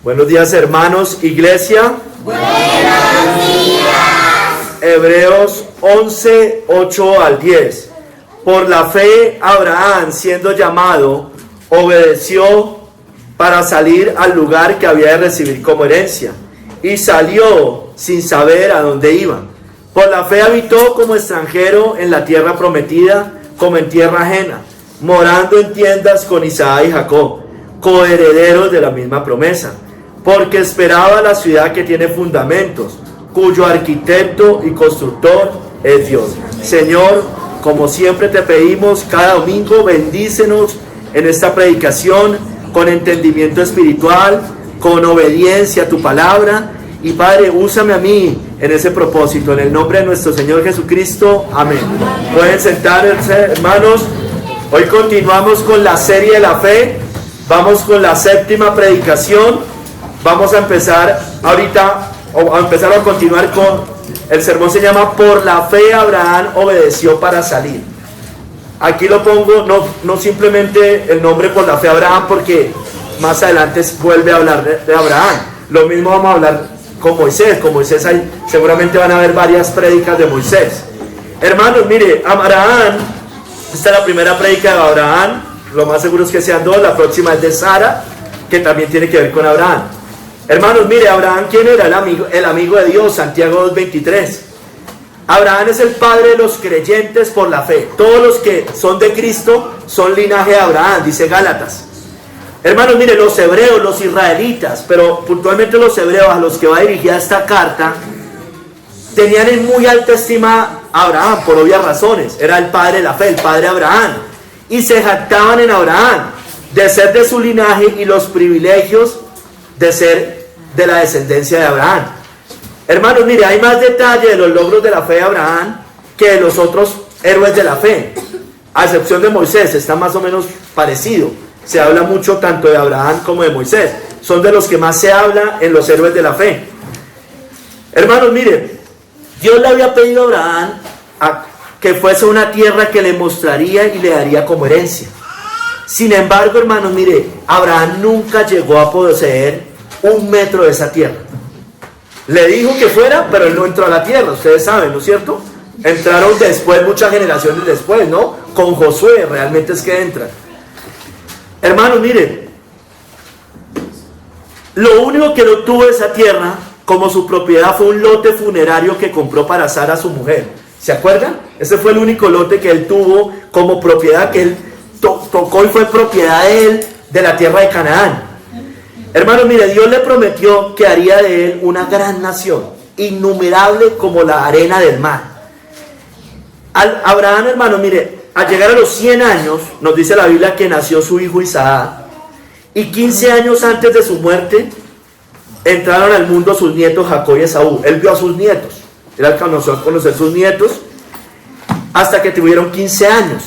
Buenos días, hermanos, iglesia. Buenos días. Hebreos 11, 8 al 10. Por la fe, Abraham, siendo llamado, obedeció para salir al lugar que había de recibir como herencia, y salió sin saber a dónde iba. Por la fe habitó como extranjero en la tierra prometida, como en tierra ajena, morando en tiendas con Isaac y Jacob, coherederos de la misma promesa, porque esperaba la ciudad que tiene fundamentos, cuyo arquitecto y constructor es Dios. Señor, como siempre te pedimos, cada domingo bendícenos en esta predicación con entendimiento espiritual, con obediencia a tu palabra. Y Padre, úsame a mí en ese propósito, en el nombre de nuestro Señor Jesucristo, amén. Pueden sentarse, hermanos. Hoy continuamos con la serie de la fe. Vamos con la séptima predicación. Vamos a empezar ahorita, a continuar con el sermón. Se llama Por la fe Abraham obedeció para salir. Aquí lo pongo, no simplemente el nombre Por la fe Abraham, porque más adelante vuelve a hablar de Abraham. Lo mismo vamos a hablar con Moisés. Con Moisés seguramente van a haber varias prédicas de Moisés. Hermanos, mire, Abraham, esta es la primera prédica de Abraham. Lo más seguro es que sean dos. La próxima es de Sara, que también tiene que ver con Abraham. Hermanos, mire, Abraham, ¿quién era? El amigo de Dios, Santiago 2:23. Abraham es el padre de los creyentes por la fe. Todos los que son de Cristo son linaje de Abraham, dice Gálatas. Hermanos, mire, los hebreos, los israelitas, pero puntualmente los hebreos a los que va dirigida esta carta, tenían en muy alta estima a Abraham, por obvias razones. Era el padre de la fe, el padre Abraham. Y se jactaban en Abraham, de ser de su linaje y los privilegios de ser de la descendencia de Abraham. Hermanos, mire, hay más detalle de los logros de la fe de Abraham que de los otros héroes de la fe. A excepción de Moisés, está más o menos parecido. Se habla mucho tanto de Abraham como de Moisés. Son de los que más se habla en los héroes de la fe. Hermanos, mire, Dios le había pedido a Abraham que fuese una tierra que le mostraría y le daría como herencia. Sin embargo, hermanos, mire, Abraham nunca llegó a poseer 1 metro de esa tierra. Le dijo que fuera, pero él no entró a la tierra. Ustedes saben, ¿no es cierto? Entraron después, muchas generaciones después, ¿no? Con Josué realmente es que entran. Hermanos, mire, lo único que no tuvo esa tierra como su propiedad fue un lote funerario que compró para Sara, su mujer. ¿Se acuerdan? Ese fue el único lote que él tuvo como propiedad, que él tocó y fue propiedad de él, de la tierra de Canaán. Hermanos, mire, Dios le prometió que haría de él una gran nación, innumerable como la arena del mar. Abraham, hermanos, mire, al llegar a los 100 años, nos dice la Biblia que nació su hijo Isaac, y 15 años antes de su muerte, entraron al mundo sus nietos Jacob y Esaú. Él vio a sus nietos, él alcanzó a conocer sus nietos, hasta que tuvieron 15 años.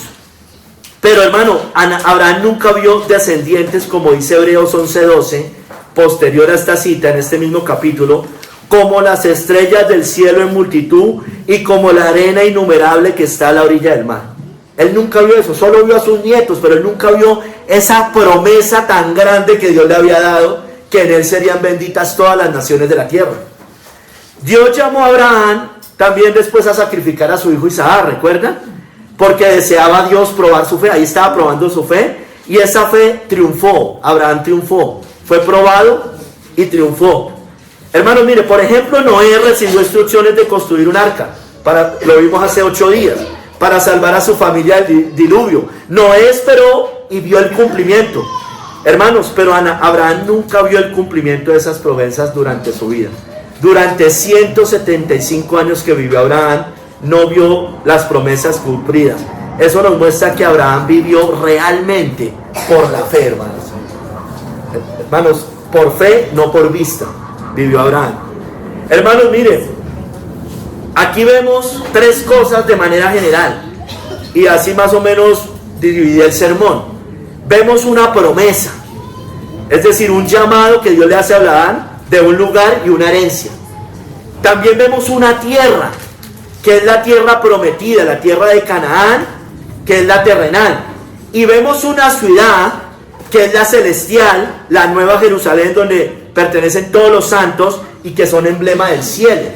Pero hermano, Abraham nunca vio descendientes, como dice Hebreos 11:12, posterior a esta cita, en este mismo capítulo, como las estrellas del cielo en multitud y como la arena innumerable que está a la orilla del mar. Él nunca vio eso, solo vio a sus nietos, pero él nunca vio esa promesa tan grande que Dios le había dado, que en él serían benditas todas las naciones de la tierra. Dios llamó a Abraham también después a sacrificar a su hijo Isaac, ¿recuerdan? Porque deseaba Dios probar su fe. Ahí estaba probando su fe, y esa fe triunfó. Abraham triunfó, fue probado y triunfó. Hermanos, mire, por ejemplo, Noé recibió instrucciones de construir un arca, lo vimos hace 8 días, para salvar a su familia del diluvio. Noé esperó y vio el cumplimiento. Hermanos, pero Abraham nunca vio el cumplimiento de esas promesas durante su vida. Durante 175 años que vivió Abraham, no vio las promesas cumplidas. Eso nos muestra que Abraham vivió realmente por la fe, hermanos. Hermanos, por fe, no por vista, vivió Abraham. Hermanos, miren, aquí vemos 3 cosas de manera general, y así más o menos dividí el sermón. Vemos una promesa, es decir, un llamado que Dios le hace a Abraham de un lugar y una herencia. También vemos una tierra, que es la tierra prometida, la tierra de Canaán, que es la terrenal. Y vemos una ciudad, que es la celestial, la nueva Jerusalén, donde pertenecen todos los santos y que son emblema del cielo,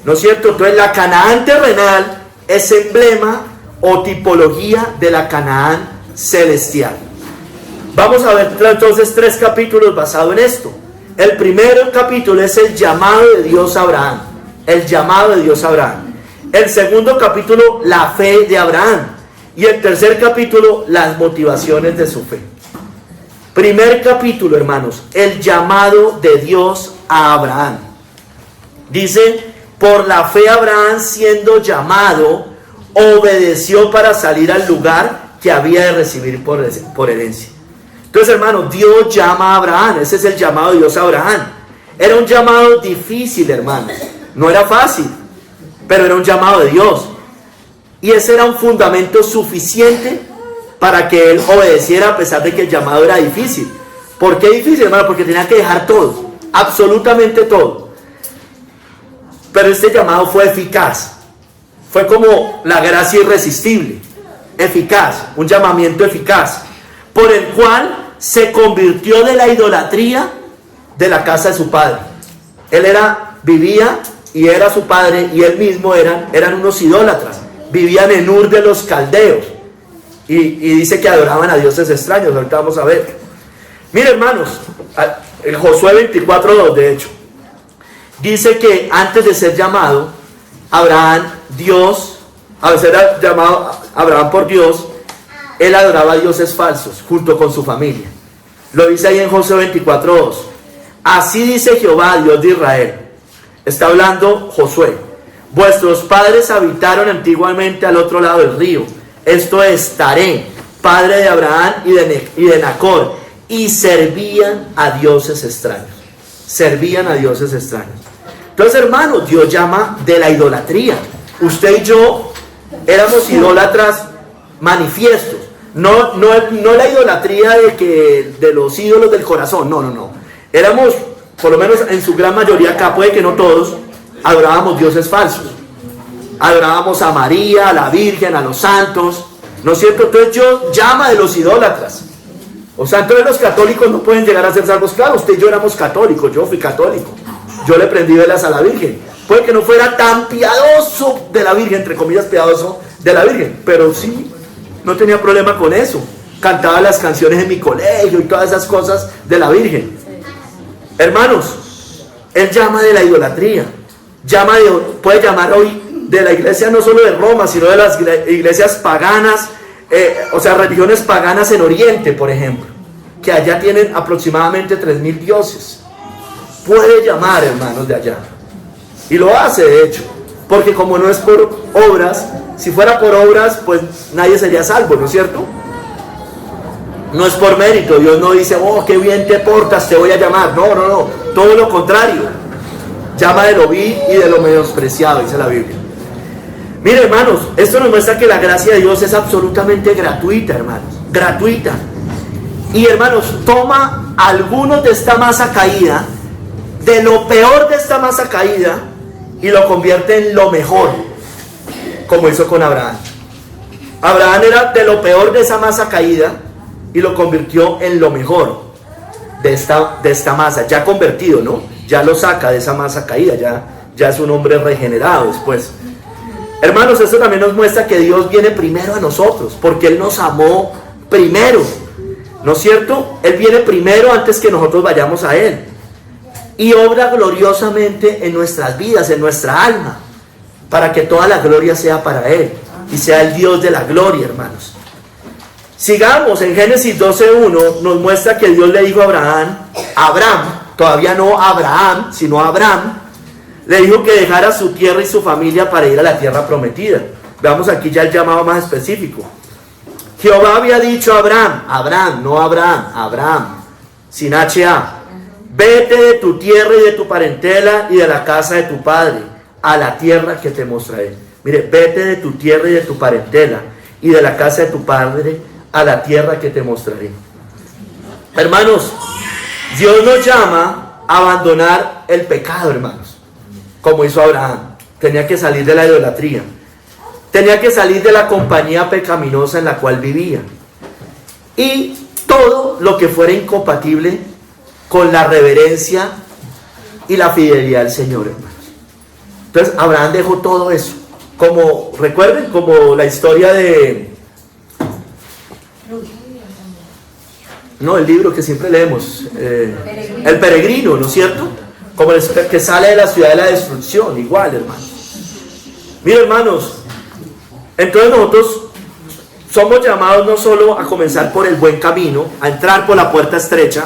¿no es cierto? Entonces la Canaán terrenal es emblema o tipología de la Canaán celestial. Vamos a ver entonces 3 capítulos basados en esto. El primer capítulo es el llamado de Dios a Abraham. El llamado de Dios a Abraham. El segundo capítulo, la fe de Abraham. Y el tercer capítulo, las motivaciones de su fe. Primer capítulo, hermanos, el llamado de Dios a Abraham. Dice, por la fe Abraham, siendo llamado, obedeció para salir al lugar que había de recibir por herencia. Entonces, hermanos, Dios llama a Abraham. Ese es el llamado de Dios a Abraham. Era un llamado difícil, hermanos. No era fácil, pero era un llamado de Dios. Y ese era un fundamento suficiente para que él obedeciera a pesar de que el llamado era difícil. ¿Por qué difícil, hermano? Porque tenía que dejar todo, absolutamente todo. Pero este llamado fue eficaz. Fue como la gracia irresistible, eficaz, un llamamiento eficaz, por el cual se convirtió de la idolatría de la casa de su padre. Él vivía y era su padre y él mismo eran unos idólatras. Vivían en Ur de los caldeos. Y dice que adoraban a dioses extraños. Ahorita vamos a ver. Miren, hermanos, en Josué 24:2, de hecho, dice que antes de ser llamado Abraham, a ser llamado Abraham por Dios, él adoraba a dioses falsos junto con su familia. Lo dice ahí en Josué 24:2. Así dice Jehová, Dios de Israel. Está hablando Josué. Vuestros padres habitaron antiguamente al otro lado del río. Esto es Taré, padre de Abraham y de Nacor. Y servían a dioses extraños. Servían a dioses extraños. Entonces, hermanos, Dios llama de la idolatría. Usted y yo éramos idólatras manifiestos. No la idolatría de los ídolos del corazón. No. Éramos, por lo menos en su gran mayoría acá, puede que no todos, adorábamos dioses falsos. Adorábamos a María, a la Virgen, a los santos, ¿no es cierto? Entonces Dios llama de los idólatras. O sea, entonces los católicos no pueden llegar a ser salvos. Claro, usted y yo éramos católicos, yo fui católico. Yo le prendí velas a la Virgen. Puede que no fuera tan piadoso de la Virgen, entre comillas piadoso de la Virgen, pero sí, no tenía problema con eso. Cantaba las canciones en mi colegio y todas esas cosas de la Virgen. Hermanos, Él llama de la idolatría. Puede llamar hoy de la iglesia no solo de Roma, sino de las iglesias paganas, o sea, religiones paganas en Oriente, por ejemplo, que allá tienen aproximadamente 3.000 dioses. Puede llamar, hermanos, de allá. Y lo hace, de hecho, porque como no es por obras, si fuera por obras, pues nadie sería salvo, ¿no es cierto? No es por mérito. Dios no dice, oh, qué bien te portas, te voy a llamar. No, todo lo contrario. Llama de lo vil y de lo menospreciado, dice la Biblia. Mire, hermanos, esto nos muestra que la gracia de Dios es absolutamente gratuita, hermanos. Gratuita. Y, hermanos, toma algunos de esta masa caída, de lo peor de esta masa caída, y lo convierte en lo mejor, como hizo con Abraham. Abraham era de lo peor de esa masa caída, y lo convirtió en lo mejor de esta masa, ya convertido, ¿no? Ya lo saca de esa masa caída, ya es un hombre regenerado después. Hermanos, esto también nos muestra que Dios viene primero a nosotros, porque Él nos amó primero, ¿no es cierto? Él viene primero antes que nosotros vayamos a Él, y obra gloriosamente en nuestras vidas, en nuestra alma, para que toda la gloria sea para Él, y sea el Dios de la gloria, hermanos. Sigamos, en Génesis 12:1 nos muestra que Dios le dijo a Abraham, todavía no Abraham, sino Abraham, le dijo que dejara su tierra y su familia para ir a la tierra prometida. Veamos aquí ya el llamado más específico. Jehová había dicho a Abraham, sin H-A, vete de tu tierra y de tu parentela y de la casa de tu padre, a la tierra que te mostraré. Mire, vete de tu tierra y de tu parentela y de la casa de tu padre, a la tierra que te mostraré. Hermanos, Dios nos llama a abandonar el pecado, hermanos, como hizo Abraham. Tenía que salir de la idolatría, tenía que salir de la compañía pecaminosa en la cual vivía, y todo lo que fuera incompatible con la reverencia y la fidelidad al Señor, hermanos. Entonces Abraham dejó todo eso. Como, recuerden, como la historia de... No, el libro que siempre leemos, El Peregrino, ¿no es cierto? Como el que sale de la ciudad de la destrucción, igual, hermanos. Miren, hermanos, entonces nosotros somos llamados no solo a comenzar por el buen camino, a entrar por la puerta estrecha,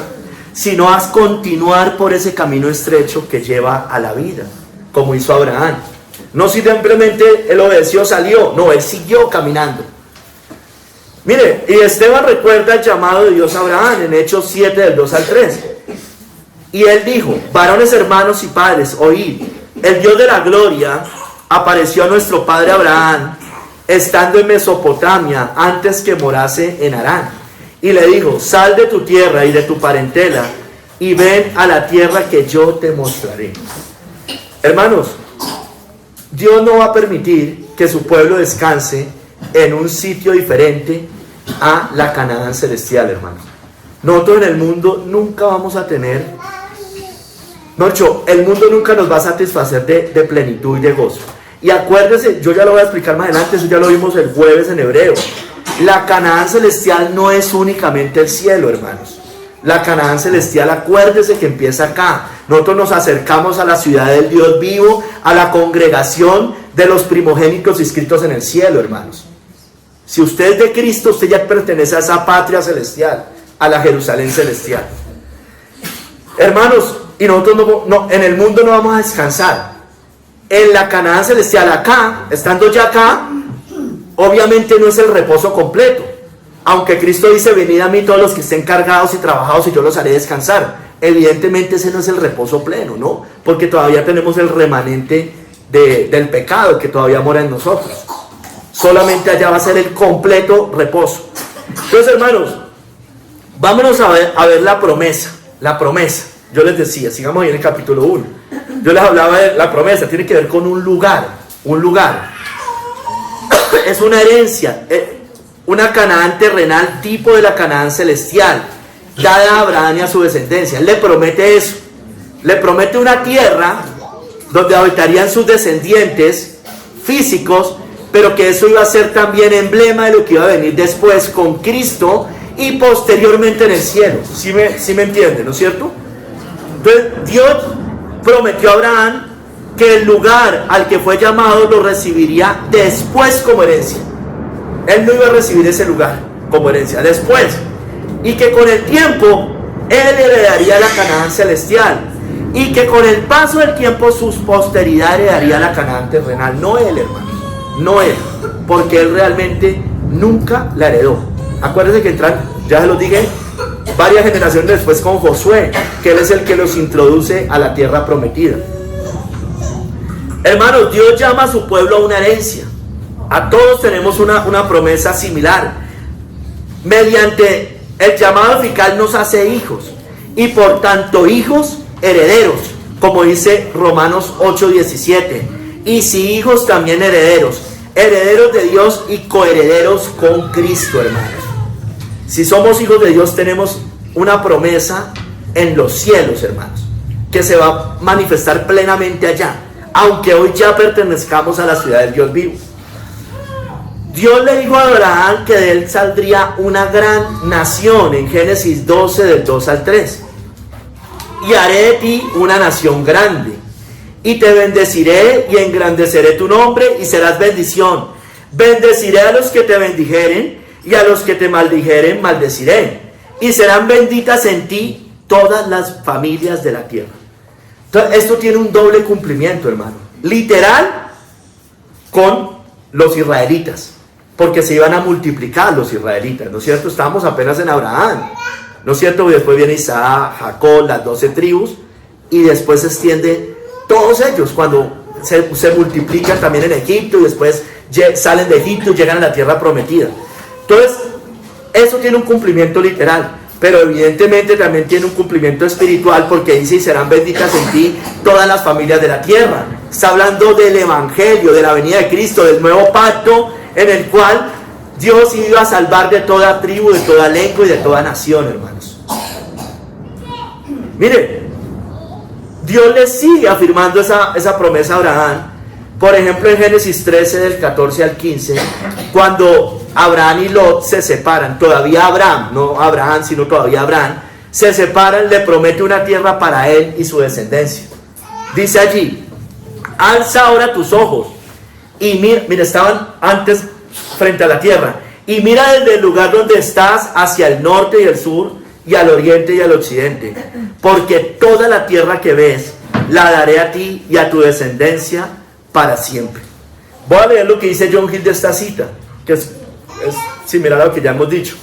sino a continuar por ese camino estrecho que lleva a la vida, como hizo Abraham. No simplemente él obedeció, salió, no, él siguió caminando. Mire, y Esteban recuerda el llamado de Dios a Abraham en Hechos 7 del 2 al 3. Y él dijo: varones, hermanos y padres, oíd, el Dios de la gloria apareció a nuestro padre Abraham estando en Mesopotamia antes que morase en Harán. Y le dijo: sal de tu tierra y de tu parentela y ven a la tierra que yo te mostraré. Hermanos, Dios no va a permitir que su pueblo descanse en un sitio diferente a la Canaán celestial, hermanos. Nosotros en el mundo nunca vamos a tener, el mundo nunca nos va a satisfacer de plenitud y de gozo. Y acuérdense, yo ya lo voy a explicar más adelante, eso ya lo vimos el jueves en Hebreo. La Canaán celestial no es únicamente el cielo, hermanos. La Canaán celestial, acuérdese que empieza acá. Nosotros nos acercamos a la ciudad del Dios vivo, a la congregación de los primogénitos inscritos en el cielo, hermanos. Si usted es de Cristo, usted ya pertenece a esa patria celestial, a la Jerusalén celestial. Hermanos, y nosotros en el mundo no vamos a descansar. En la Canaán celestial, acá, estando ya acá, obviamente no es el reposo completo. Aunque Cristo dice: venid a mí todos los que estén cargados y trabajados y yo los haré descansar. Evidentemente ese no es el reposo pleno, ¿no? Porque todavía tenemos el remanente del pecado que todavía mora en nosotros. Solamente allá va a ser el completo reposo. Entonces, hermanos, vámonos a ver la promesa. La promesa. Yo les decía, sigamos ahí en el capítulo 1. Yo les hablaba de la promesa, tiene que ver con un lugar. Un lugar. Es una herencia. Una Canaán terrenal tipo de la Canaán celestial, dada a Abraham y a su descendencia. Él le promete eso. Le promete una tierra donde habitarían sus descendientes físicos, pero que eso iba a ser también emblema de lo que iba a venir después con Cristo y posteriormente en el cielo. ¿Sí me entienden, no es cierto? Entonces Dios prometió a Abraham que el lugar al que fue llamado lo recibiría después como herencia. Él no iba a recibir ese lugar como herencia después, y que con el tiempo él heredaría la Canaán celestial, y que con el paso del tiempo sus posteridad heredaría la Canaán terrenal. No él, hermano, no él, porque él realmente nunca la heredó. Acuérdense que entran, ya se los dije, varias generaciones después con Josué, que él es el que los introduce a la tierra prometida. Hermanos, Dios llama a su pueblo a una herencia. A todos tenemos una promesa similar. Mediante el llamado eficaz nos hace hijos, y por tanto hijos herederos, como dice Romanos 8:17. Y si hijos, también herederos, herederos de Dios y coherederos con Cristo, hermanos. Si somos hijos de Dios, tenemos una promesa en los cielos, hermanos, que se va a manifestar plenamente allá, aunque hoy ya pertenezcamos a la ciudad del Dios vivo. Dios le dijo a Abraham que de él saldría una gran nación en Génesis 12 del 2 al 3. Y haré de ti una nación grande, y te bendeciré y engrandeceré tu nombre y serás bendición. Bendeciré a los que te bendijeren, y a los que te maldijeren maldeciré, y serán benditas en ti todas las familias de la tierra. Entonces, esto tiene un doble cumplimiento, hermano. Literal, con los israelitas, porque se iban a multiplicar los israelitas, ¿no es cierto? Estábamos apenas en Abraham, ¿no es cierto? Y después viene Isaac, Jacob, las 12 tribus, y después se extiende todos ellos, cuando se multiplican también en Egipto, y después salen de Egipto y llegan a la tierra prometida. Entonces, eso tiene un cumplimiento literal, pero evidentemente también tiene un cumplimiento espiritual, porque dice: y serán benditas en ti todas las familias de la tierra. Está hablando del evangelio, de la venida de Cristo, del nuevo pacto, en el cual Dios iba a salvar de toda tribu, de toda lengua y de toda nación, hermanos. Mire, Dios le sigue afirmando esa promesa a Abraham. Por ejemplo, en Génesis 13, del 14 al 15, cuando Abraham y Lot se separan, todavía Abraham, no Abraham, sino todavía Abraham, se separan, le promete una tierra para él y su descendencia. Dice allí, alza ahora tus ojos y mira, estaban antes frente a la tierra, y mira desde el lugar donde estás hacia el norte y el sur, y al oriente y al occidente, porque toda la tierra que ves la daré a ti y a tu descendencia para siempre. Voy a leer lo que dice John Hill de esta cita, que es similar a lo que ya hemos dicho.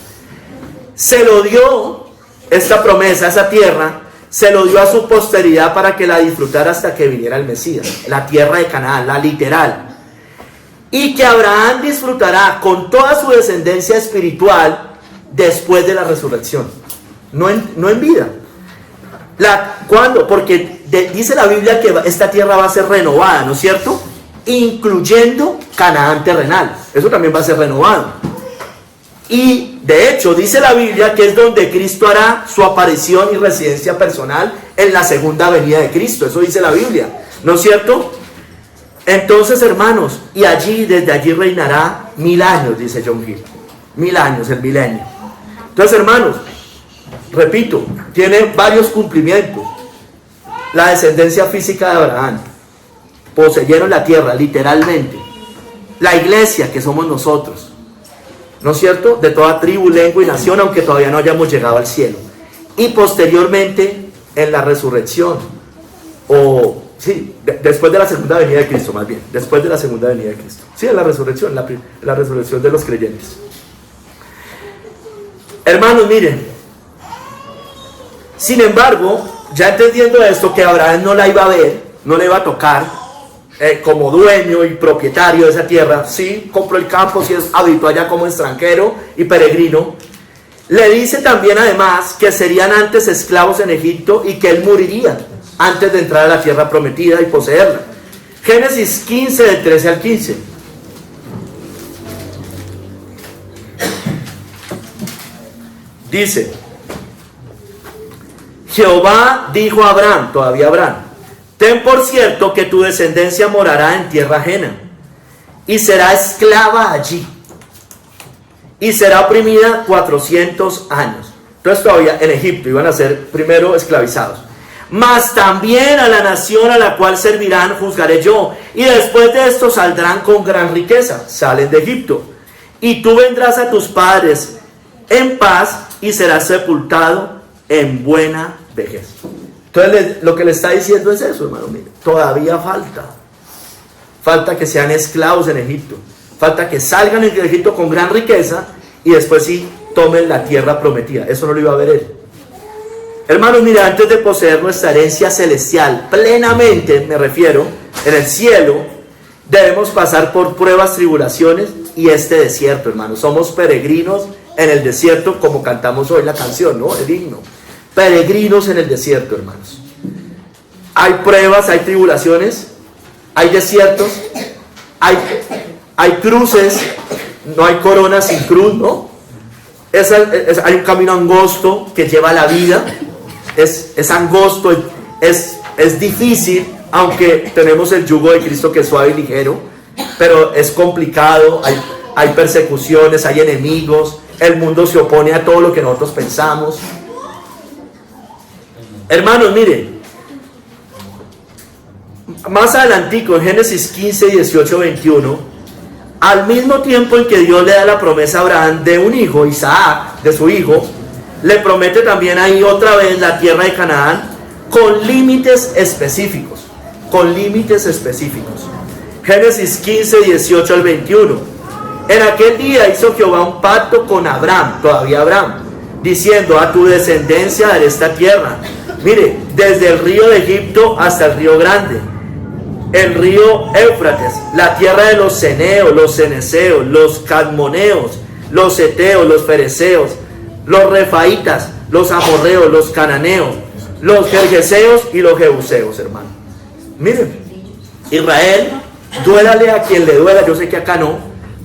Se lo dio, esta promesa, esa tierra, se lo dio a su posteridad para que la disfrutara hasta que viniera el Mesías, la tierra de Canaán, la literal. Y que Abraham disfrutará con toda su descendencia espiritual después de la resurrección, no en vida. ¿Cuándo? Porque dice la Biblia que esta tierra va a ser renovada, ¿no es cierto? Incluyendo Canaán terrenal, eso también va a ser renovado. Y de hecho dice la Biblia que es donde Cristo hará su aparición y residencia personal en la segunda venida de Cristo, eso dice la Biblia, ¿no es cierto? Entonces, hermanos, y desde allí reinará 1000 años, dice John Hill. 1000 años, el milenio. Entonces, hermanos, repito, tiene varios cumplimientos. La descendencia física de Abraham, poseyeron la tierra, literalmente. La iglesia, que somos nosotros, ¿no es cierto? De toda tribu, lengua y nación, aunque todavía no hayamos llegado al cielo. Y posteriormente, en la resurrección, después de la segunda venida de Cristo, más bien, después de la segunda venida de Cristo. Sí, en la resurrección, la resurrección de los creyentes. Hermanos, miren, sin embargo, ya entendiendo esto, que Abraham no la iba a ver, no le iba a tocar, como dueño y propietario de esa tierra, sí, compró el campo, sí habitó allá como extranjero y peregrino, le dice también además que serían antes esclavos en Egipto y que él moriría antes de entrar a la tierra prometida y poseerla. Génesis 15, del 13 al 15. Dice, Jehová dijo a Abraham, todavía Abraham, ten por cierto que tu descendencia morará en tierra ajena, y será esclava allí, y será oprimida 400 años. Entonces todavía en Egipto iban a ser primero esclavizados. Mas también a la nación a la cual servirán juzgaré yo, y después de esto saldrán con gran riqueza, salen de Egipto, y tú vendrás a tus padres en paz y serás sepultado en buena vejez. Entonces lo que le está diciendo es eso, hermano, mire, todavía falta que sean esclavos en Egipto, falta que salgan de Egipto con gran riqueza y después sí tomen la tierra prometida. Eso no lo iba a ver él. Hermanos, mira, antes de poseer nuestra herencia celestial plenamente, me refiero, en el cielo, debemos pasar por pruebas, tribulaciones y este desierto, hermanos. Somos peregrinos en el desierto, como cantamos hoy la canción, ¿no? El himno. Peregrinos en el desierto, hermanos. Hay pruebas, hay tribulaciones, hay desiertos, hay cruces, no hay corona sin cruz, ¿no? Hay un camino angosto que lleva a la vida. Es angosto, es difícil, aunque tenemos el yugo de Cristo que es suave y ligero, pero es complicado, hay persecuciones, hay enemigos, el mundo se opone a todo lo que nosotros pensamos. Hermanos, miren, más adelantico, en Génesis 15, 18, 21, al mismo tiempo en que Dios le da la promesa a Abraham de un hijo, Isaac, de su hijo, le promete también ahí otra vez la tierra de Canaán con límites específicos, Génesis 15, 18 al 21. En aquel día hizo Jehová un pacto con Abraham, todavía Abraham, diciendo, a tu descendencia daré esta tierra. Mire, desde el río de Egipto hasta el río grande, el río Éufrates, la tierra de los ceneos, los ceneseos, los cadmoneos, los heteos, los fereceos, los refaitas, los amorreos, los cananeos, los gergeseos y los jebuseos, hermano. Miren, Israel, duélale a quien le duela, yo sé que acá no,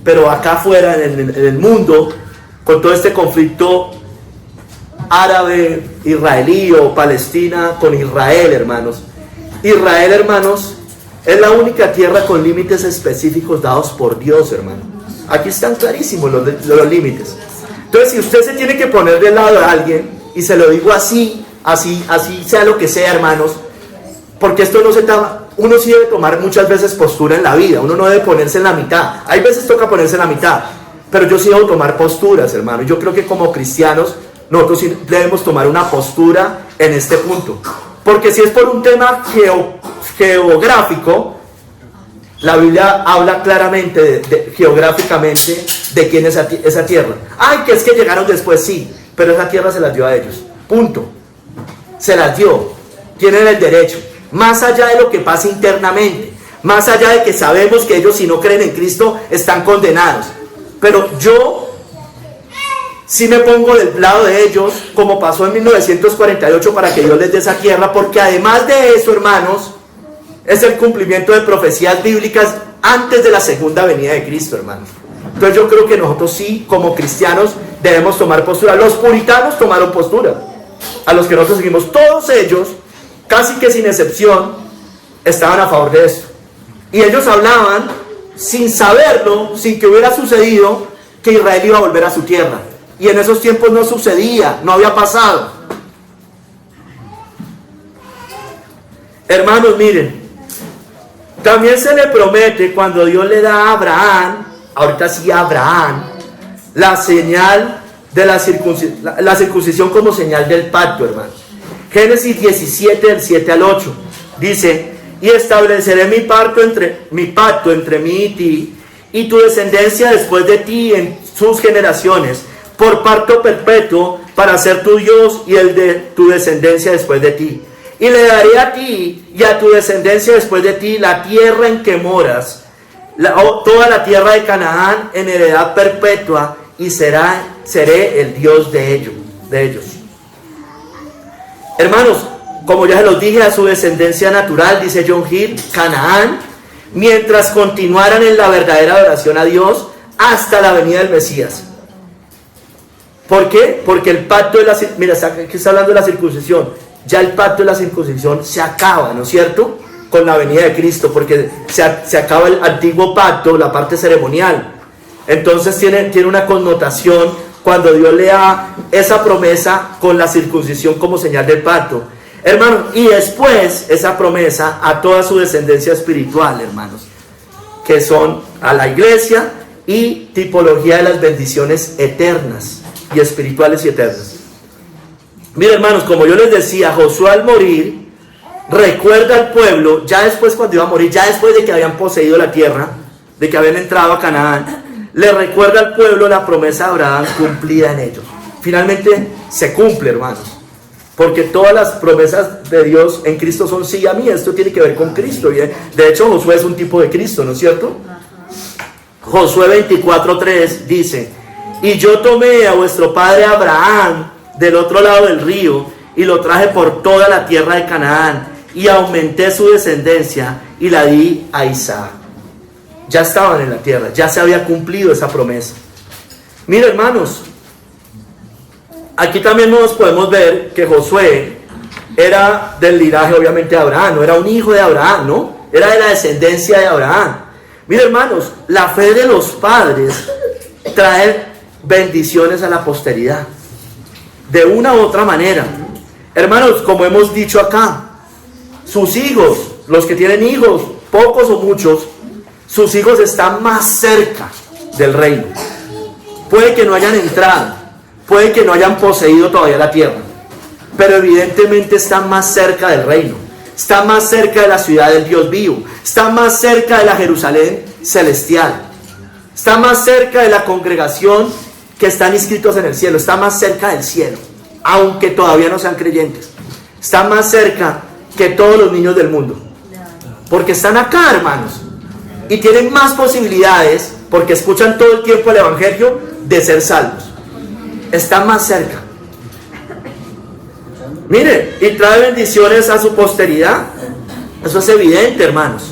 pero acá afuera en el mundo, con todo este conflicto árabe, israelí o Palestina con Israel, hermanos. Israel, hermanos, es la única tierra con límites específicos dados por Dios, hermano. Aquí están clarísimos los límites. Entonces, si usted se tiene que poner del lado de alguien, y se lo digo así sea lo que sea, hermanos, porque esto no se trata, uno sí debe tomar muchas veces postura en la vida, uno no debe ponerse en la mitad, hay veces toca ponerse en la mitad, pero yo sí debo tomar posturas, hermano. Yo creo que como cristianos, nosotros sí debemos tomar una postura en este punto, porque si es por un tema geográfico, la Biblia habla claramente, geográficamente, de quién es esa tierra. Ay, que es que llegaron después, sí, pero esa tierra se las dio a ellos, punto. Se las dio, tienen el derecho, más allá de lo que pasa internamente, más allá de que sabemos que ellos, si no creen en Cristo, están condenados. Pero yo sí me pongo del lado de ellos, como pasó en 1948, para que Dios les dé esa tierra, porque además de eso, hermanos, es el cumplimiento de profecías bíblicas antes de la segunda venida de Cristo, hermanos. Entonces yo creo que nosotros sí, como cristianos, debemos tomar postura. Los puritanos tomaron postura, a los que nosotros seguimos. Todos ellos, casi que sin excepción, estaban a favor de esto. Y ellos hablaban, sin saberlo, sin que hubiera sucedido, que Israel iba a volver a su tierra. Y en esos tiempos no sucedía, no había pasado. Hermanos, miren, también se le promete, cuando Dios le da a Abraham, ahorita sí a Abraham, la señal de la circuncisión como señal del pacto, hermanos. Génesis 17, del 7 al 8, dice: y estableceré mi pacto entre mí y ti, y tu descendencia después de ti en sus generaciones, por pacto perpetuo, para ser tu Dios y el de tu descendencia después de ti. Y le daré a ti y a tu descendencia después de ti la tierra en que moras, toda la tierra de Canaán en heredad perpetua, y seré el Dios de ellos. Hermanos, como ya se los dije, a su descendencia natural, dice John Hill, Canaán, mientras continuaran en la verdadera adoración a Dios hasta la venida del Mesías. ¿Por qué? Porque el pacto de la... Mira, aquí está hablando de la circuncisión. Ya el pacto de la circuncisión se acaba, ¿no es cierto?, con la venida de Cristo, porque se acaba el antiguo pacto, la parte ceremonial. Entonces tiene una connotación cuando Dios le da esa promesa con la circuncisión como señal del pacto, hermanos. Y después esa promesa a toda su descendencia espiritual, hermanos, que son a la iglesia, y tipología de las bendiciones eternas y espirituales y eternas. Miren, hermanos, como yo les decía, Josué al morir recuerda al pueblo, ya después cuando iba a morir, ya después de que habían poseído la tierra, de que habían entrado a Canaán, le recuerda al pueblo la promesa de Abraham cumplida en ellos. Finalmente se cumple, hermanos, porque todas las promesas de Dios en Cristo son sí a mí. Esto tiene que ver con Cristo. De hecho, Josué es un tipo de Cristo, ¿no es cierto? Josué 24:3 dice: y yo tomé a vuestro padre Abraham del otro lado del río, y lo traje por toda la tierra de Canaán, y aumenté su descendencia, y la di a Isaac. Ya estaban en la tierra, ya se había cumplido esa promesa. Mira, hermanos, aquí también nos podemos ver que Josué era del linaje, obviamente, de Abraham, no era un hijo de Abraham, ¿no? Era de la descendencia de Abraham. Mira, hermanos, la fe de los padres trae bendiciones a la posteridad, de una u otra manera. Hermanos, como hemos dicho acá, sus hijos, los que tienen hijos, pocos o muchos, sus hijos están más cerca del reino. Puede que no hayan entrado, puede que no hayan poseído todavía la tierra, pero evidentemente están más cerca del reino, están más cerca de la ciudad del Dios vivo, están más cerca de la Jerusalén celestial, están más cerca de la congregación que están inscritos en el cielo, están más cerca del cielo, aunque todavía no sean creyentes. Están más cerca que todos los niños del mundo, porque están acá, hermanos, y tienen más posibilidades, porque escuchan todo el tiempo el evangelio, de ser salvos. Están más cerca. Mire, y trae bendiciones a su posteridad. Eso es evidente, hermanos.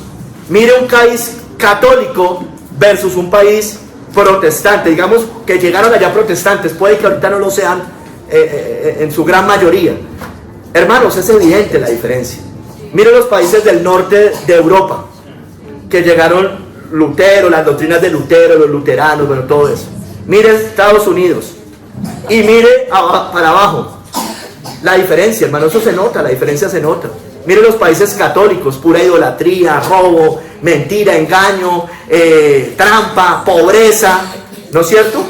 Mire, un país católico versus un país protestante. Digamos que llegaron allá protestantes, puede que ahorita no lo sean, en su gran mayoría. Hermanos, es evidente la diferencia. Miren los países del norte de Europa, que llegaron Lutero, las doctrinas de Lutero, los luteranos, bueno, todo eso. Mire Estados Unidos y mire para abajo. La diferencia, hermano, eso se nota, la diferencia se nota. Mire los países católicos, pura idolatría, robo, mentira, engaño, trampa, pobreza, ¿no es cierto?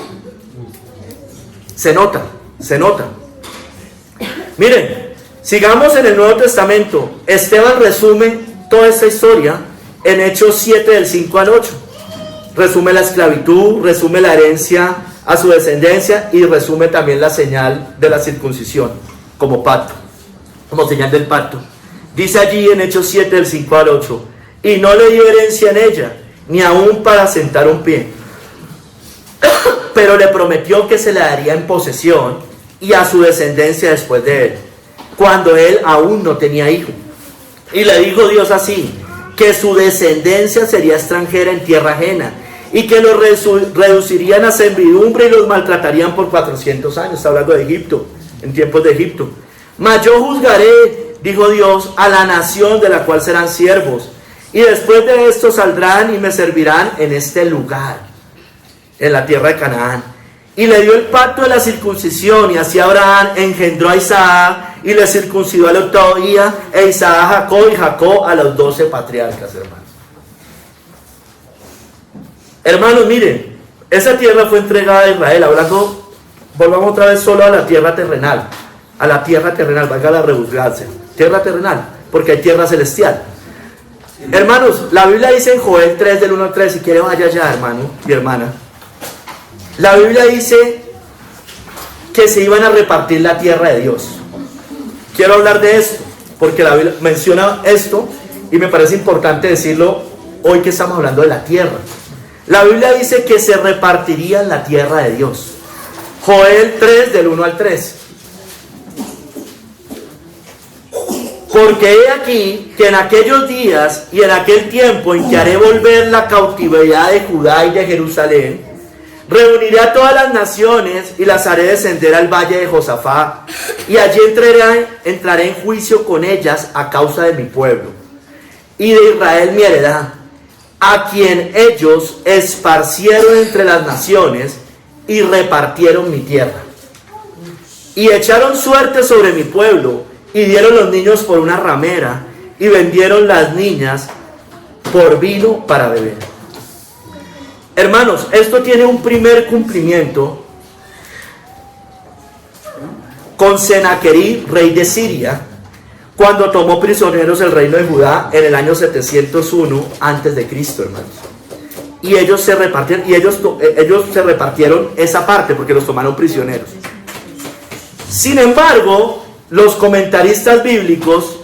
Se nota, se nota. Miren, sigamos en el Nuevo Testamento. Esteban resume toda esta historia en Hechos 7 del 5 al 8. Resume la esclavitud, resume la herencia a su descendencia y resume también la señal de la circuncisión como pacto, como señal del pacto. Dice allí en Hechos 7 del 5 al 8, y no le dio herencia en ella, ni aún para sentar un pie, pero le prometió que se la daría en posesión y a su descendencia después de él, cuando él aún no tenía hijo. Y le dijo Dios así, que su descendencia sería extranjera en tierra ajena, y que los reducirían a servidumbre y los maltratarían por 400 años. Está hablando de Egipto, en tiempos de Egipto. Mas yo juzgaré, dijo Dios, a la nación de la cual serán siervos, y después de esto saldrán y me servirán en este lugar, en la tierra de Canaán. Y le dio el pacto de la circuncisión, y así Abraham engendró a Isaac, y le circuncidó al 8º día, e Isaac a Jacob, y Jacob a los 12 patriarcas, hermanos. Hermanos, miren, esa tierra fue entregada a Israel, hablando, volvamos otra vez solo a la tierra terrenal, valga la redundancia, tierra terrenal, porque hay tierra celestial. Hermanos, la Biblia dice en Joel 3 del 1 al 3, si quiere vaya allá, hermano y hermana. La Biblia dice que se iban a repartir la tierra de Dios. Quiero hablar de esto, porque la Biblia menciona esto, y me parece importante decirlo hoy que estamos hablando de la tierra. La Biblia dice que se repartiría la tierra de Dios. Joel 3 del 1 al 3. Porque he aquí que en aquellos días y en aquel tiempo en que haré volver la cautividad de Judá y de Jerusalén, reuniré a todas las naciones y las haré descender al valle de Josafat, y allí entraré en juicio con ellas a causa de mi pueblo y de Israel mi heredad, a quien ellos esparcieron entre las naciones y repartieron mi tierra. Y echaron suerte sobre mi pueblo, y dieron los niños por una ramera, y vendieron las niñas por vino para beber. Hermanos, esto tiene un primer cumplimiento con Senaquerib, rey de Siria, cuando tomó prisioneros el reino de Judá en el año 701 antes de Cristo, hermanos. Y ellos se repartieron esa parte porque los tomaron prisioneros. Sin embargo, los comentaristas bíblicos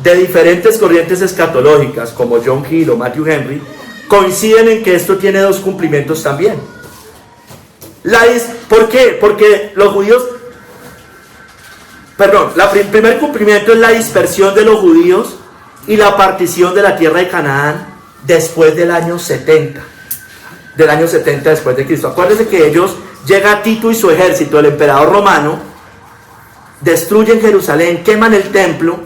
de diferentes corrientes escatológicas, como John Hill o Matthew Henry, coinciden en que esto tiene dos cumplimientos también. ¿Por qué? Porque los judíos, el primer cumplimiento es la dispersión de los judíos y la partición de la tierra de Canaán después del año 70. Del año 70 después de Cristo. Acuérdense que ellos, llega Tito y su ejército, el emperador romano, destruyen Jerusalén, queman el templo,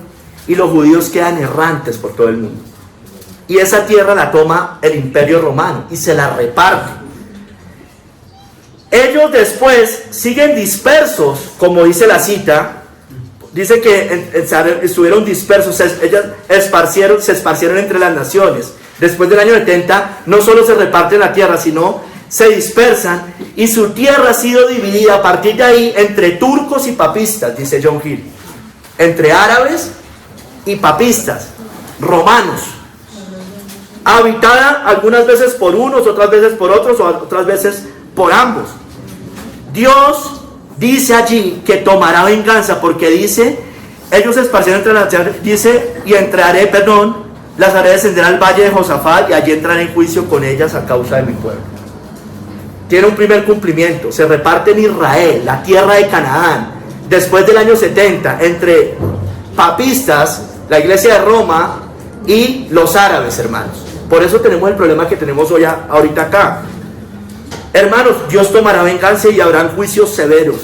y los judíos quedan errantes por todo el mundo. Y esa tierra la toma el Imperio Romano y se la reparte. Ellos después siguen dispersos, como dice la cita. Dice que estuvieron dispersos, se esparcieron entre las naciones. Después del año 70, no solo se reparten la tierra, sino se dispersan, y su tierra ha sido dividida a partir de ahí entre turcos y papistas, dice John Hill, entre árabes y papistas, romanos, habitada algunas veces por unos, otras veces por otros, o otras veces por ambos. Dios dice allí que tomará venganza, porque dice, ellos se esparcieron entre las naciones, dice, y las haré descender al valle de Josafat, y allí entraré en juicio con ellas a causa de mi pueblo. Tiene un primer cumplimiento, se reparte en Israel, la tierra de Canaán, después del año 70, entre papistas, la iglesia de Roma, y los árabes, hermanos. Por eso tenemos el problema que tenemos hoy ahorita acá. Hermanos, Dios tomará venganza y habrán juicios severos.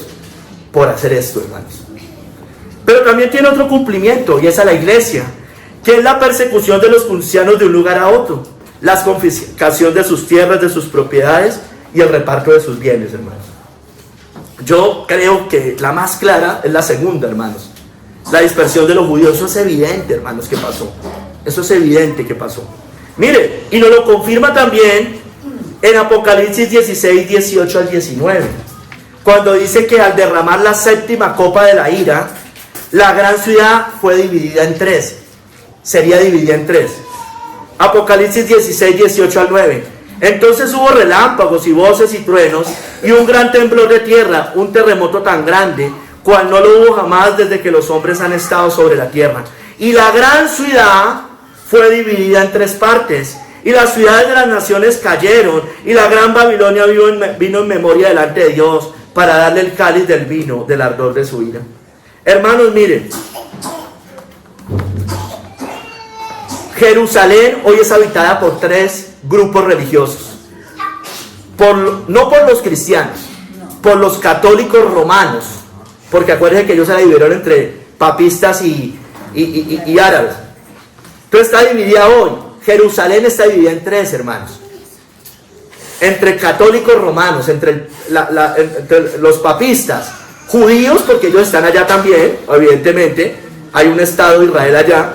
por hacer esto, hermanos. Pero también tiene otro cumplimiento, y es a la iglesia, que es la persecución de los cristianos de un lugar a otro, la confiscación de sus tierras, de sus propiedades y el reparto de sus bienes, hermanos. Yo creo que la más clara es la segunda, hermanos. La dispersión de los judíos. Eso es evidente, hermanos, que pasó. Eso es evidente que pasó. Mire, y nos lo confirma también en Apocalipsis 16, 18 al 19. Cuando dice que al derramar la séptima copa de la ira, la gran ciudad fue dividida en tres. Sería dividida en tres. Apocalipsis 16, 18 al 9. Entonces hubo relámpagos y voces y truenos y un gran temblor de tierra, un terremoto tan grande, cual no lo hubo jamás desde que los hombres han estado sobre la tierra. Y la gran ciudad fue dividida en tres partes, y las ciudades de las naciones cayeron, y la gran Babilonia vino en memoria delante de Dios, para darle el cáliz del vino del ardor de su ira. Hermanos, miren, Jerusalén hoy es habitada por tres grupos religiosos. No por los cristianos, por los católicos romanos, porque acuérdense que ellos se la dividieron entre papistas y árabes. Entonces está dividida hoy. Jerusalén está dividida en tres, hermanos. Entre católicos romanos, entre los papistas, judíos, porque ellos están allá también, evidentemente, hay un Estado de Israel allá,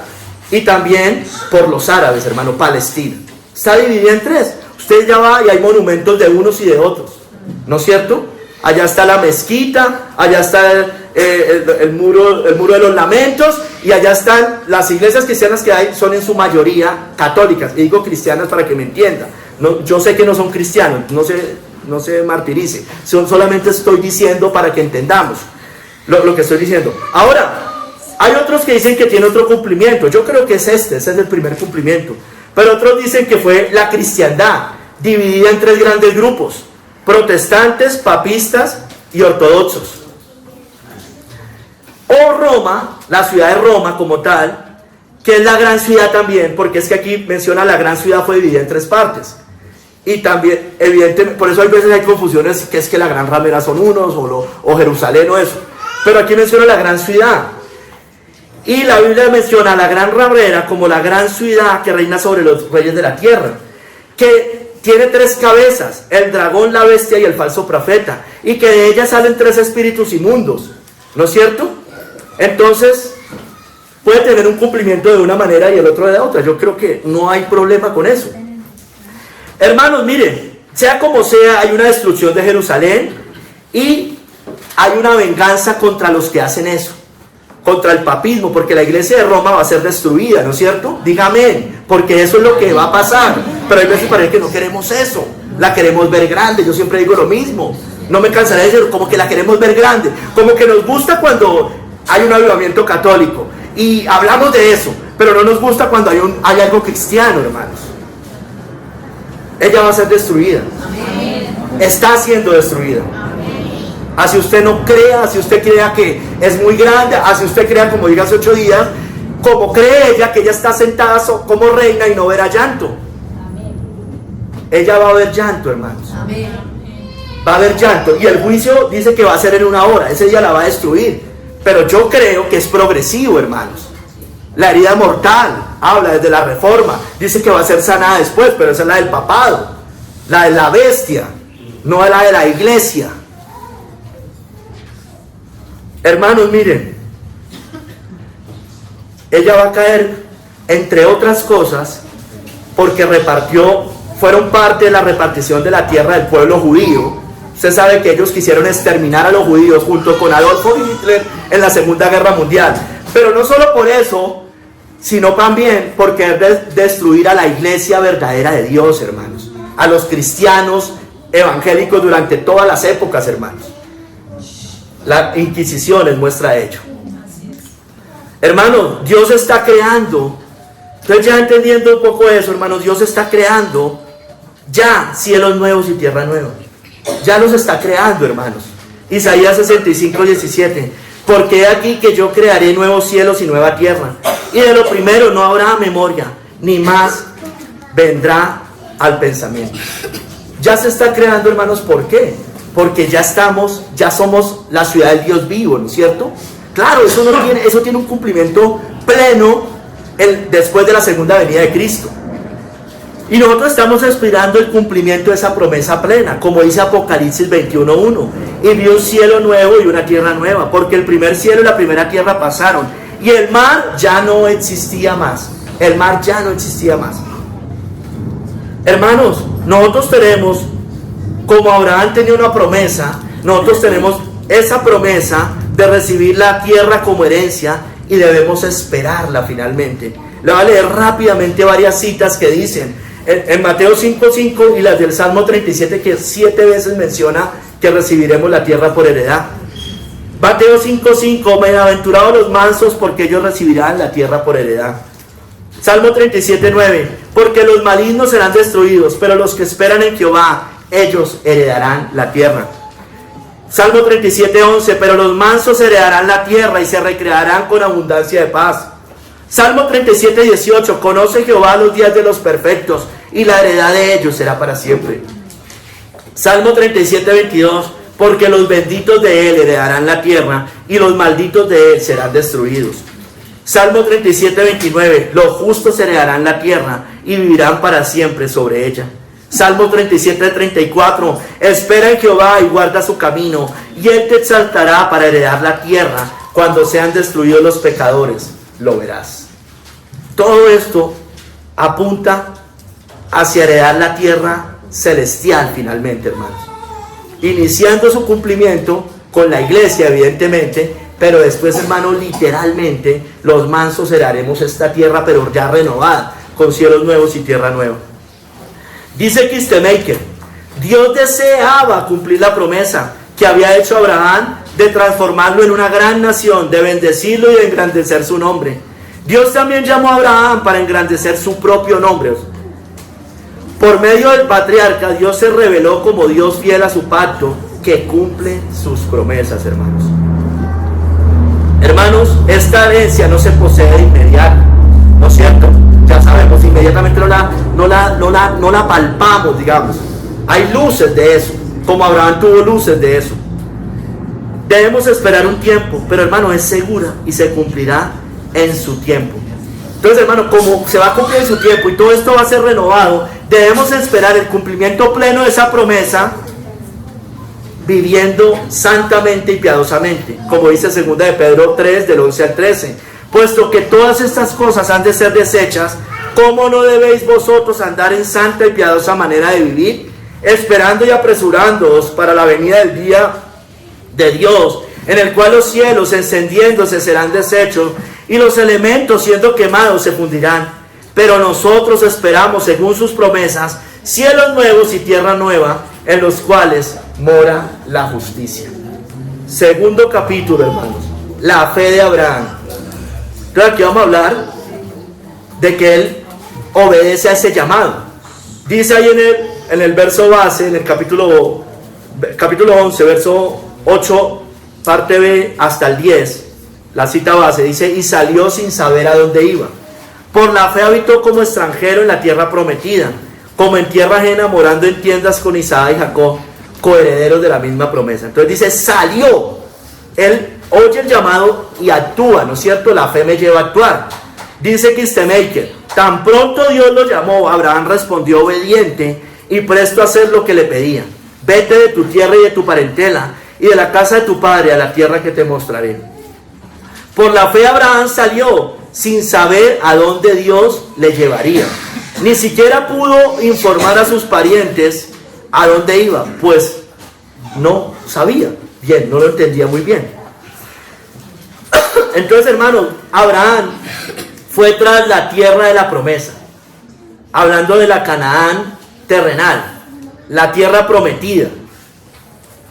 y también por los árabes, hermano, Palestina. Está dividida en tres. Usted ya va y hay monumentos de unos y de otros, ¿no es cierto? Allá está la mezquita, allá está el muro de los lamentos, y allá están las iglesias cristianas que hay, son en su mayoría católicas. Y digo cristianas para que me entienda. No, yo sé que no son cristianos, no se martirice. Solamente estoy diciendo para que entendamos lo que estoy diciendo. Ahora, hay otros que dicen que tiene otro cumplimiento. Yo creo que ese es el primer cumplimiento. Pero otros dicen que fue la cristiandad, dividida en tres grandes grupos: protestantes, papistas y ortodoxos. O Roma, la ciudad de Roma como tal, que es la gran ciudad también, porque es que aquí menciona la gran ciudad fue dividida en tres partes. Y también, evidentemente, por eso hay veces hay confusiones, que es que la gran ramera son unos, o Jerusalén o eso. Pero aquí menciona la gran ciudad. Y la Biblia menciona a la gran ramera como la gran ciudad que reina sobre los reyes de la tierra, que tiene tres cabezas: el dragón, la bestia y el falso profeta, y que de ella salen tres espíritus inmundos, ¿no es cierto? Entonces puede tener un cumplimiento de una manera y el otro de otra. Yo creo que no hay problema con eso. Hermanos, miren, sea como sea, hay una destrucción de Jerusalén y hay una venganza contra los que hacen eso, contra el papismo, porque la iglesia de Roma va a ser destruida, ¿no es cierto? Diga amén, porque eso es lo que va a pasar. Pero hay veces parece que no queremos eso, la queremos ver grande. Yo siempre digo lo mismo, no me cansaré de decir, como que la queremos ver grande, como que nos gusta cuando hay un avivamiento católico y hablamos de eso, pero no nos gusta cuando hay algo cristiano, hermanos. Ella va a ser destruida. Amén. Está siendo destruida. Amén. Así usted no crea, así usted crea que es muy grande, así usted crea, como diga hace 8 días, como cree ella que ella está sentada como reina y no verá llanto. Amén. Ella va a ver llanto, hermanos. Amén. Va a haber llanto, y el juicio dice que va a ser en 1 hora. Ese día la va a destruir. Pero yo creo que es progresivo, hermanos. La herida mortal habla desde la Reforma, dice que va a ser sanada después, pero esa es la del papado, la de la bestia, no la de la iglesia. Hermanos, miren, ella va a caer, entre otras cosas, porque fueron parte de la repartición de la tierra del pueblo judío. Usted sabe que ellos quisieron exterminar a los judíos junto con Adolfo Hitler en la Segunda Guerra Mundial. Pero no solo por eso, sino también por querer destruir a la iglesia verdadera de Dios, hermanos. A los cristianos evangélicos durante todas las épocas, hermanos. La Inquisición es muestra de ello. Hermanos, Dios está creando. Entonces, ya entendiendo un poco eso, hermanos, Dios está creando ya cielos nuevos y tierra nueva. Ya los está creando, hermanos. Isaías 65, 17. Porque he aquí que yo crearé nuevos cielos y nueva tierra, y de lo primero no habrá memoria, ni más vendrá al pensamiento. Ya se está creando, hermanos. ¿Por qué? porque ya somos la ciudad del Dios vivo, ¿no es cierto? Claro, eso tiene un cumplimiento pleno después de la segunda venida de Cristo. Y nosotros estamos esperando el cumplimiento de esa promesa plena, como dice Apocalipsis 21:1. Y vi un cielo nuevo y una tierra nueva, porque el primer cielo y la primera tierra pasaron, y el mar ya no existía más. El mar ya no existía más. Hermanos, nosotros tenemos, como Abraham tenía una promesa, nosotros tenemos esa promesa de recibir la tierra como herencia y debemos esperarla finalmente. Le voy a leer rápidamente varias citas que dicen en Mateo 5:5 y las del Salmo 37, que 7 veces menciona que recibiremos la tierra por heredad. Mateo 5:5, bienaventurados los mansos, porque ellos recibirán la tierra por heredad. Salmo 37:9, porque los malignos serán destruidos, pero los que esperan en Jehová, ellos heredarán la tierra. Salmo 37:11, pero los mansos heredarán la tierra y se recrearán con abundancia de paz. Salmo 37:18, conoce Jehová los días de los perfectos, y la heredad de ellos será para siempre. Salmo 37:22, porque los benditos de él heredarán la tierra, y los malditos de él serán destruidos. Salmo 37:29, los justos heredarán la tierra, y vivirán para siempre sobre ella. Salmo 37:34, espera en Jehová y guarda su camino, y él te exaltará para heredar la tierra. Cuando sean destruidos los pecadores, lo verás. Todo esto apunta hacia heredar la tierra celestial finalmente, hermanos. Iniciando su cumplimiento con la iglesia, evidentemente, pero después, hermanos, literalmente, los mansos heredaremos esta tierra, pero ya renovada, con cielos nuevos y tierra nueva. Dice Kistemaker, Dios deseaba cumplir la promesa que había hecho Abraham de transformarlo en una gran nación, de bendecirlo y de engrandecer su nombre. Dios también llamó a Abraham para engrandecer su propio nombre. Por medio del patriarca, Dios se reveló como Dios fiel a su pacto, que cumple sus promesas, hermanos. Hermanos, esta herencia no se posee de inmediato, ¿no es cierto? Ya sabemos, inmediatamente no la palpamos, digamos. Hay luces de eso, como Abraham tuvo luces de eso. Debemos esperar un tiempo, pero hermano, es segura y se cumplirá en su tiempo. Entonces, hermano, como se va a cumplir en su tiempo y todo esto va a ser renovado, debemos esperar el cumplimiento pleno de esa promesa, viviendo santamente y piadosamente, como dice 2 de Pedro 3, del 11 al 13. Puesto que todas estas cosas han de ser deshechas, ¿cómo no debéis vosotros andar en santa y piadosa manera de vivir, esperando y apresurándoos para la venida del día de Dios, en el cual los cielos encendiéndose serán deshechos, y los elementos siendo quemados se fundirán? Pero nosotros esperamos, según sus promesas, cielos nuevos y tierra nueva, en los cuales mora la justicia. Segundo capítulo, hermanos, la fe de Abraham. Entonces aquí vamos a hablar de que él obedece a ese llamado. Dice ahí en el verso base, en el capítulo 11, verso 8, parte B hasta el 10, la cita base dice: y salió sin saber a dónde iba. Por la fe habitó como extranjero en la tierra prometida, como en tierra ajena, morando en tiendas con Isaac y Jacob, coherederos de la misma promesa. Entonces dice, salió. Él oye el llamado y actúa, ¿no es cierto? La fe me lleva a actuar. Dice Kistemaker, tan pronto Dios lo llamó, Abraham respondió obediente y presto a hacer lo que le pedía. Vete de tu tierra y de tu parentela y de la casa de tu padre a la tierra que te mostraré. Por la fe Abraham salió sin saber a dónde Dios le llevaría. Ni siquiera pudo informar a sus parientes a dónde iba, pues no sabía bien, no lo entendía muy bien. Entonces, hermanos, Abraham fue tras la tierra de la promesa, hablando de la Canaán terrenal, la tierra prometida,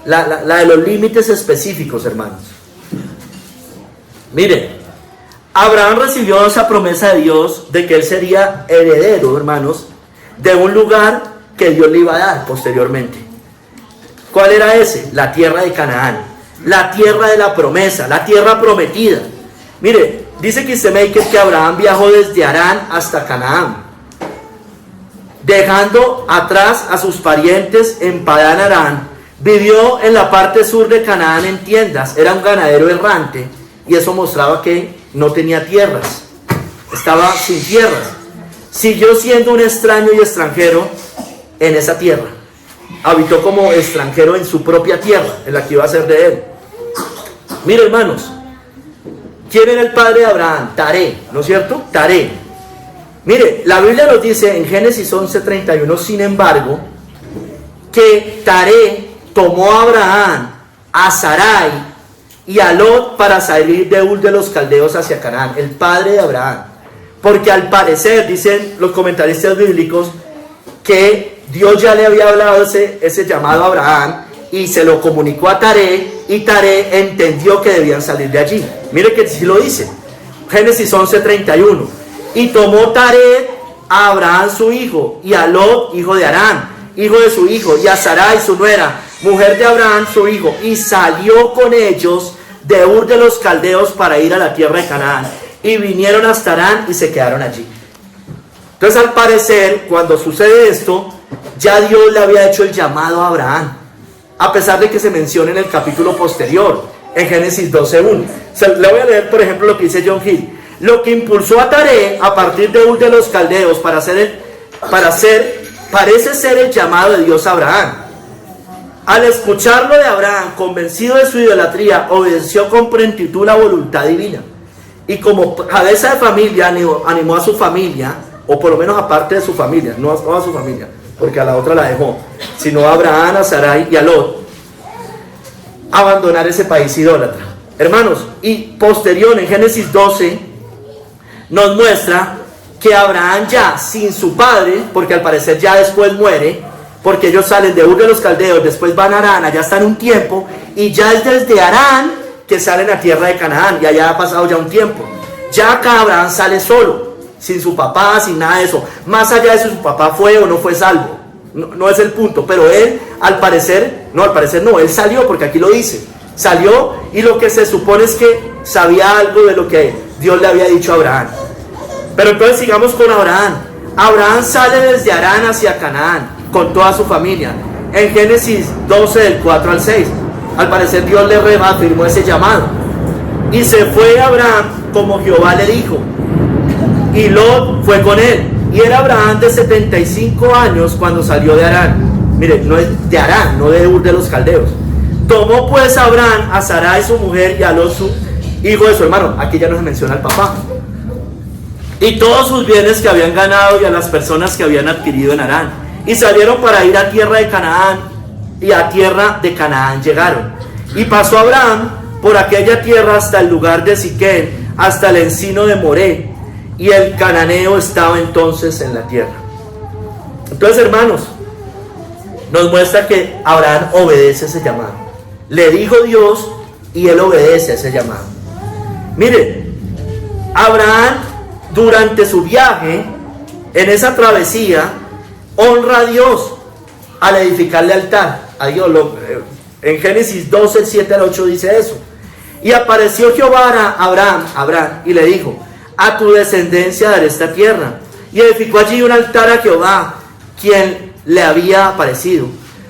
la de los límites específicos, hermanos. Miren, Abraham recibió esa promesa de Dios de que él sería heredero, hermanos, de un lugar que Dios le iba a dar posteriormente. ¿Cuál era ese? La tierra de Canaán, la tierra de la promesa, la tierra prometida. Mire, dice Kistemaker que Abraham viajó desde Harán hasta Canaán, dejando atrás a sus parientes en Padán Harán, Vivió en la parte sur de Canaán en tiendas, era un ganadero errante y eso mostraba que no tenía tierras, estaba sin tierras. Siguió siendo un extraño y extranjero en esa tierra. Habitó como extranjero en su propia tierra, en la que iba a ser de él. Mira, hermanos, ¿quién era el padre de Abraham? Taré, ¿no es cierto? Taré. Mire, la Biblia nos dice en Génesis 11:31, sin embargo, que Taré tomó a Abraham, a Sarai y a Lot para salir de Ur de los Caldeos hacia Canaán, el padre de Abraham. Porque al parecer, dicen los comentaristas bíblicos, que Dios ya le había hablado ese llamado a Abraham y se lo comunicó a Taré, y Taré entendió que debían salir de allí. Mire que sí lo dice, Génesis 11:31. Y tomó Taré a Abraham su hijo, y a Lot, hijo de Harán, hijo de su hijo, y a Sarai su nuera, mujer de Abraham su hijo, y salió con ellos de Ur de los Caldeos para ir a la tierra de Canaán. Y vinieron hasta Harán y se quedaron allí. Entonces, al parecer, cuando sucede esto, ya Dios le había hecho el llamado a Abraham, a pesar de que se menciona en el capítulo posterior, en Génesis 12:1. Le voy a leer, por ejemplo, lo que dice John Hill. Lo que impulsó a Taré a partir de Ur de los Caldeos parece ser el llamado de Dios a Abraham. Al escucharlo de Abraham, convencido de su idolatría, obedeció con prontitud la voluntad divina. Y como cabeza de familia, animó a su familia, o por lo menos a parte de su familia, no a toda su familia, porque a la otra la dejó, sino a Abraham, a Sarai y a Lot, a abandonar ese país idólatra. Hermanos, y posterior en Génesis 12, nos muestra que Abraham ya sin su padre, porque al parecer ya después muere, porque ellos salen de Ur de los Caldeos, después van a Harán, allá están un tiempo, y ya es desde Harán que salen a tierra de Canaán, y allá ha pasado ya un tiempo. Ya acá Abraham sale solo, sin su papá, sin nada de eso, más allá de si su papá fue o no fue salvo, no es el punto, pero él al parecer no, él salió, porque aquí lo dice, salió, y lo que se supone es que sabía algo de lo que Dios le había dicho a Abraham. Pero entonces sigamos con Abraham. Abraham sale desde Harán hacia Canaán, con toda su familia, en Génesis 12 del 4 al 6, al parecer Dios le reafirmó ese llamado, y se fue Abraham como Jehová le dijo, y Lot fue con él, y era Abraham de 75 años cuando salió de Harán. Mire, no es de Harán, no de Ur de los Caldeos. Tomó pues Abraham a Sarai su mujer y a Lot su hijo de su hermano, aquí ya no se menciona al papá, y todos sus bienes que habían ganado y a las personas que habían adquirido en Harán, y salieron para ir a tierra de Canaán, y a tierra de Canaán llegaron. Y pasó Abraham por aquella tierra hasta el lugar de Siquem, hasta el encino de Moré, y el cananeo estaba entonces en la tierra. Entonces, hermanos, nos muestra que Abraham obedece ese llamado. Le dijo Dios y él obedece ese llamado. Mire, Abraham durante su viaje, en esa travesía, honra a Dios al edificarle altar a Dios. En Génesis 12, el 7 al 8 dice eso. Y apareció Jehová a Abraham y le dijo: a tu descendencia daré esta tierra. Y edificó allí un altar a Jehová, quien le había aparecido.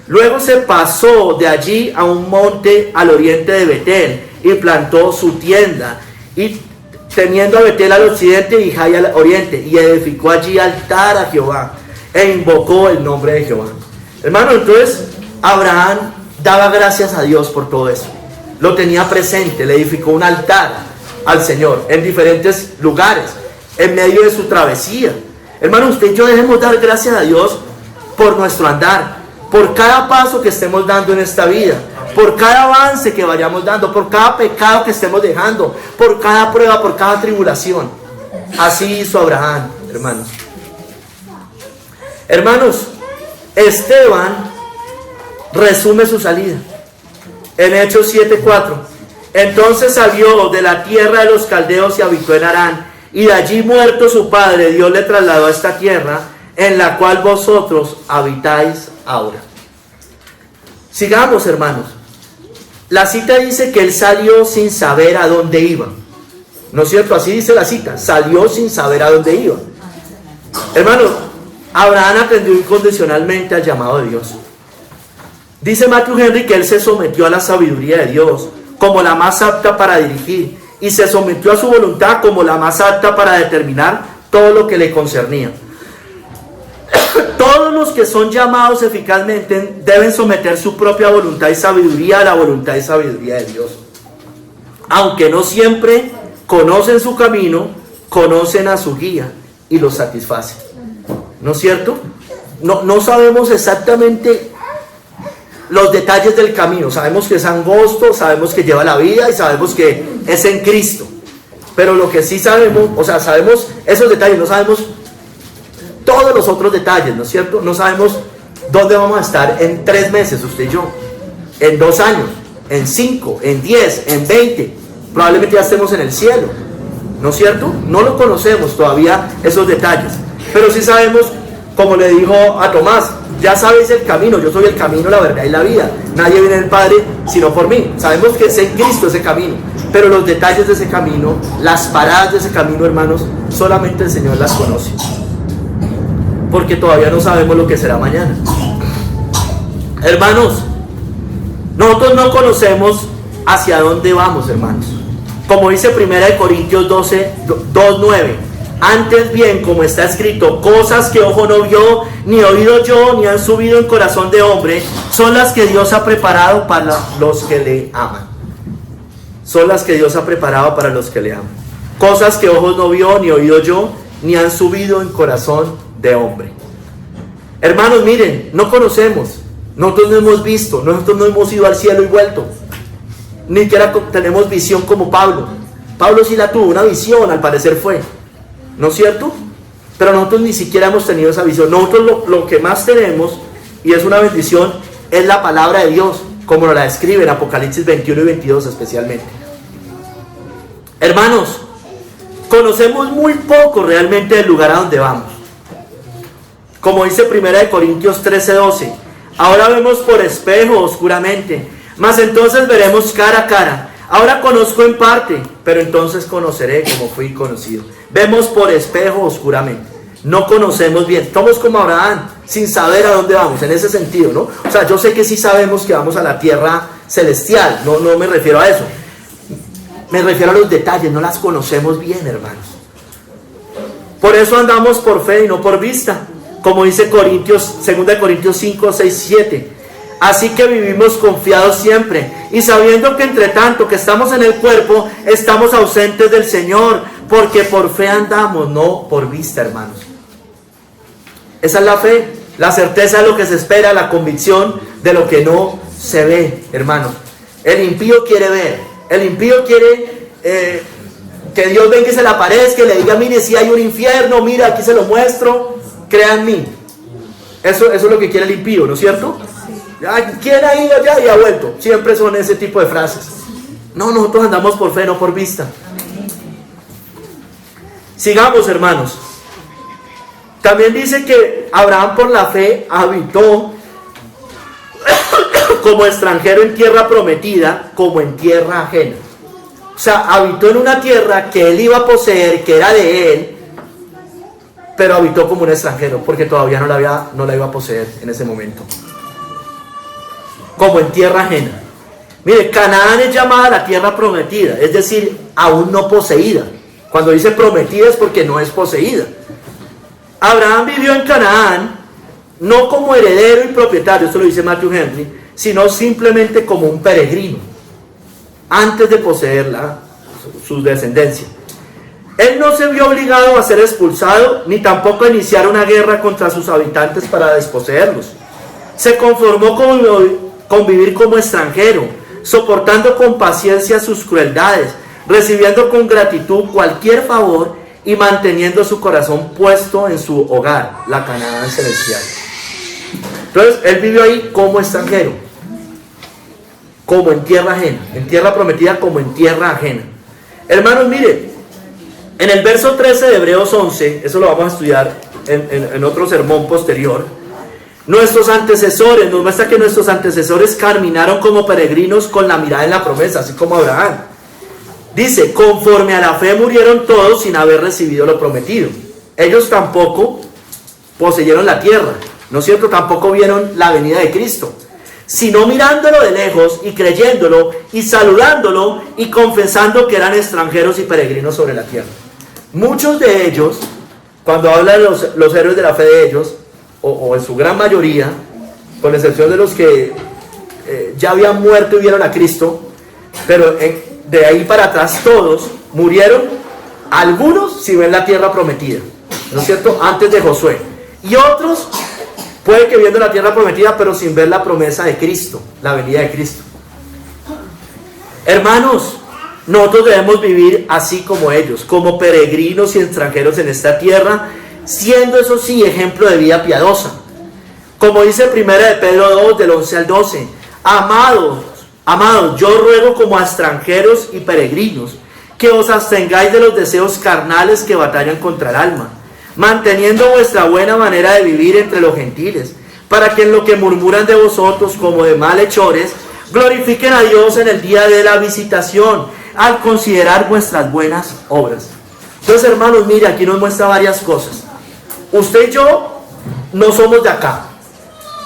Luego se pasó de allí a un monte al oriente de Betel y plantó su tienda, y teniendo a Betel al occidente y Jai al oriente, y edificó allí altar a Jehová e invocó el nombre de Jehová. Hermano, entonces Abraham daba gracias a Dios por todo eso. Lo tenía presente, le edificó un altar al Señor en diferentes lugares, en medio de su travesía. Hermano, usted y yo debemos dar gracias a Dios por nuestro andar, por cada paso que estemos dando en esta vida, por cada avance que vayamos dando, por cada pecado que estemos dejando, por cada prueba, por cada tribulación. Así hizo Abraham, hermanos. Hermanos, Esteban resume su salida en Hechos 7:4. Entonces salió de la tierra de los caldeos y habitó en Harán, y de allí muerto su padre, Dios le trasladó a esta tierra en la cual vosotros habitáis ahora. Sigamos, hermanos. La cita dice que él salió sin saber a dónde iba. ¿No es cierto? Así dice la cita. Salió sin saber a dónde iba. Hermanos, Abraham atendió incondicionalmente al llamado de Dios. Dice Matthew Henry que él se sometió a la sabiduría de Dios como la más apta para dirigir y se sometió a su voluntad como la más apta para determinar todo lo que le concernía. Todos los que son llamados eficazmente deben someter su propia voluntad y sabiduría a la voluntad y sabiduría de Dios. Aunque no siempre conocen su camino, conocen a su guía y lo satisfacen. ¿No es cierto? No sabemos exactamente los detalles del camino. Sabemos que es angosto, sabemos que lleva la vida y sabemos que es en Cristo. Pero lo que sí sabemos, o sea, sabemos esos detalles, no sabemos todos los otros detalles, ¿no es cierto? No sabemos dónde vamos a estar en 3 meses, usted y yo, en 2 años, en 5, en 10, en 20, probablemente ya estemos en el cielo, ¿no es cierto? No lo conocemos todavía esos detalles, pero sí sabemos, como le dijo a Tomás, ya sabéis el camino, yo soy el camino, la verdad y la vida, nadie viene al Padre sino por mí. Sabemos que es en Cristo ese camino, pero los detalles de ese camino, las paradas de ese camino, hermanos, solamente el Señor las conoce, porque todavía no sabemos lo que será mañana. Hermanos, nosotros no conocemos hacia dónde vamos, hermanos. Como dice 1 Corintios 2:9, antes bien, como está escrito, cosas que ojo no vio, ni oído yo, ni han subido en corazón de hombre, son las que Dios ha preparado para los que le aman. Son las que Dios ha preparado para los que le aman. Cosas que ojos no vio, ni oído yo, ni han subido en corazón de hombre. Hermanos, miren, no conocemos, nosotros no hemos visto, nosotros no hemos ido al cielo y vuelto, ni siquiera tenemos visión como Pablo. Pablo sí la tuvo, una visión, al parecer fue, ¿no es cierto? Pero nosotros ni siquiera hemos tenido esa visión. Nosotros lo que más tenemos, y es una bendición, es la palabra de Dios, como nos la describe en Apocalipsis 21 y 22 especialmente. Hermanos, conocemos muy poco realmente del lugar a donde vamos. Como dice 1 Corintios 13:12, ahora vemos por espejo oscuramente, mas entonces veremos cara a cara. Ahora conozco en parte, pero entonces conoceré como fui conocido. Vemos por espejo oscuramente, no conocemos bien. Somos como Abraham, sin saber a dónde vamos, en ese sentido, ¿no? O sea, yo sé que sí sabemos que vamos a la tierra celestial, no me refiero a eso. Me refiero a los detalles, no las conocemos bien, hermanos. Por eso andamos por fe y no por vista. Como dice 2 Corintios 5, 6, 7. Así que vivimos confiados siempre, y sabiendo que entre tanto que estamos en el cuerpo, estamos ausentes del Señor, porque por fe andamos, no por vista, hermanos. Esa es la fe, la certeza de lo que se espera, la convicción de lo que no se ve, hermanos. El impío quiere ver, el impío quiere que Dios venga y se le aparezca y le diga, mire, si hay un infierno, mira, aquí se lo muestro, crea en mí. Eso es lo que quiere el impío, ¿no es cierto? ¿Quién ha ido allá y ha vuelto? Siempre son ese tipo de frases. No, nosotros andamos por fe, no por vista. Sigamos, hermanos. También dice que Abraham por la fe habitó como extranjero en tierra prometida, como en tierra ajena. O sea, habitó en una tierra que él iba a poseer, que era de él, pero habitó como un extranjero, porque todavía no la iba a poseer en ese momento. Como en tierra ajena. Mire, Canaán es llamada la tierra prometida, es decir, aún no poseída. Cuando dice prometida es porque no es poseída. Abraham vivió en Canaán, no como heredero y propietario, esto lo dice Matthew Henry, sino simplemente como un peregrino, antes de poseer su descendencia. Él no se vio obligado a ser expulsado, ni tampoco a iniciar una guerra contra sus habitantes para desposeerlos. Se conformó con vivir como extranjero, soportando con paciencia sus crueldades, recibiendo con gratitud cualquier favor y manteniendo su corazón puesto en su hogar, la Canaán celestial. Entonces, él vivió ahí como extranjero, como en tierra ajena, en tierra prometida como en tierra ajena. Hermanos, mire, en el verso 13 de Hebreos 11, eso lo vamos a estudiar en otro sermón posterior, nuestros antecesores, nos muestra que nuestros antecesores caminaron como peregrinos con la mirada en la promesa, así como Abraham. Dice, conforme a la fe murieron todos sin haber recibido lo prometido. Ellos tampoco poseyeron la tierra, ¿no es cierto? Tampoco vieron la venida de Cristo, sino mirándolo de lejos y creyéndolo y saludándolo y confesando que eran extranjeros y peregrinos sobre la tierra. Muchos de ellos, cuando hablan los héroes de la fe de ellos, o en su gran mayoría, con excepción de los que ya habían muerto y vieron a Cristo, pero de ahí para atrás todos murieron, algunos si ven la tierra prometida, ¿no es cierto?, antes de Josué, y otros puede que viendo la tierra prometida, pero sin ver la promesa de Cristo, la venida de Cristo. Hermanos, nosotros debemos vivir así como ellos, como peregrinos y extranjeros en esta tierra, siendo eso sí ejemplo de vida piadosa. Como dice 1 de Pedro 2, del 11 al 12, amados, yo ruego como a extranjeros y peregrinos, que os abstengáis de los deseos carnales que batallan contra el alma, manteniendo vuestra buena manera de vivir entre los gentiles, para que en lo que murmuran de vosotros como de malhechores, glorifiquen a Dios en el día de la visitación, al considerar vuestras buenas obras. Entonces, hermanos, mire, aquí nos muestra varias cosas. Usted y yo no somos de acá.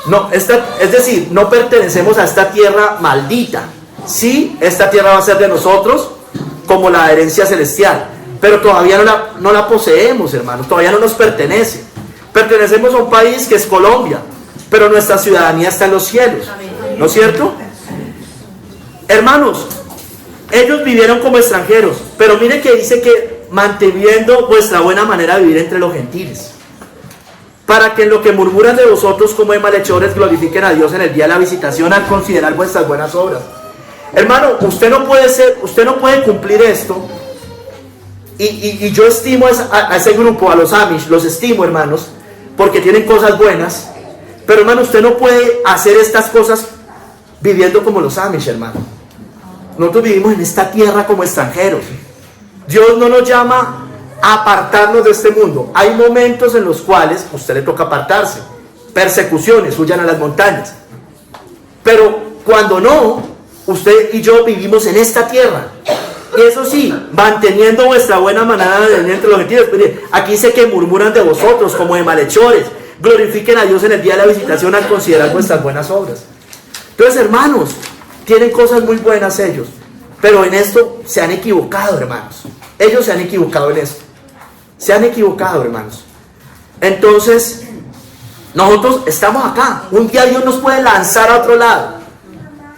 No, es decir, no pertenecemos a esta tierra maldita. Sí, esta tierra va a ser de nosotros como la herencia celestial, pero todavía no la poseemos, hermanos, todavía no nos pertenece. Pertenecemos a un país que es Colombia, pero nuestra ciudadanía está en los cielos, ¿no es cierto? Hermanos, ellos vivieron como extranjeros, pero mire que dice que manteniendo vuestra buena manera de vivir entre los gentiles, para que en lo que murmuran de vosotros como de malhechores glorifiquen a Dios en el día de la visitación al considerar vuestras buenas obras. Hermano, usted no puede cumplir esto, y yo estimo a ese grupo, a los Amish, los estimo, hermanos, porque tienen cosas buenas, pero hermano, usted no puede hacer estas cosas viviendo como los Amish, hermano. Nosotros vivimos en esta tierra como extranjeros. Dios no nos llama a apartarnos de este mundo. Hay momentos en los cuales a usted le toca apartarse, persecuciones, huyan a las montañas, pero cuando no, usted y yo vivimos en esta tierra. Y eso sí, manteniendo vuestra buena manera de vivir entre los gentiles. Aquí dice que murmuran de vosotros como de malhechores, glorifiquen a Dios en el día de la visitación al considerar vuestras buenas obras. Entonces, hermanos, tienen cosas muy buenas ellos, pero en esto se han equivocado, hermanos. Ellos se han equivocado en esto. Se han equivocado, hermanos. Entonces, nosotros estamos acá. Un día Dios nos puede lanzar a otro lado.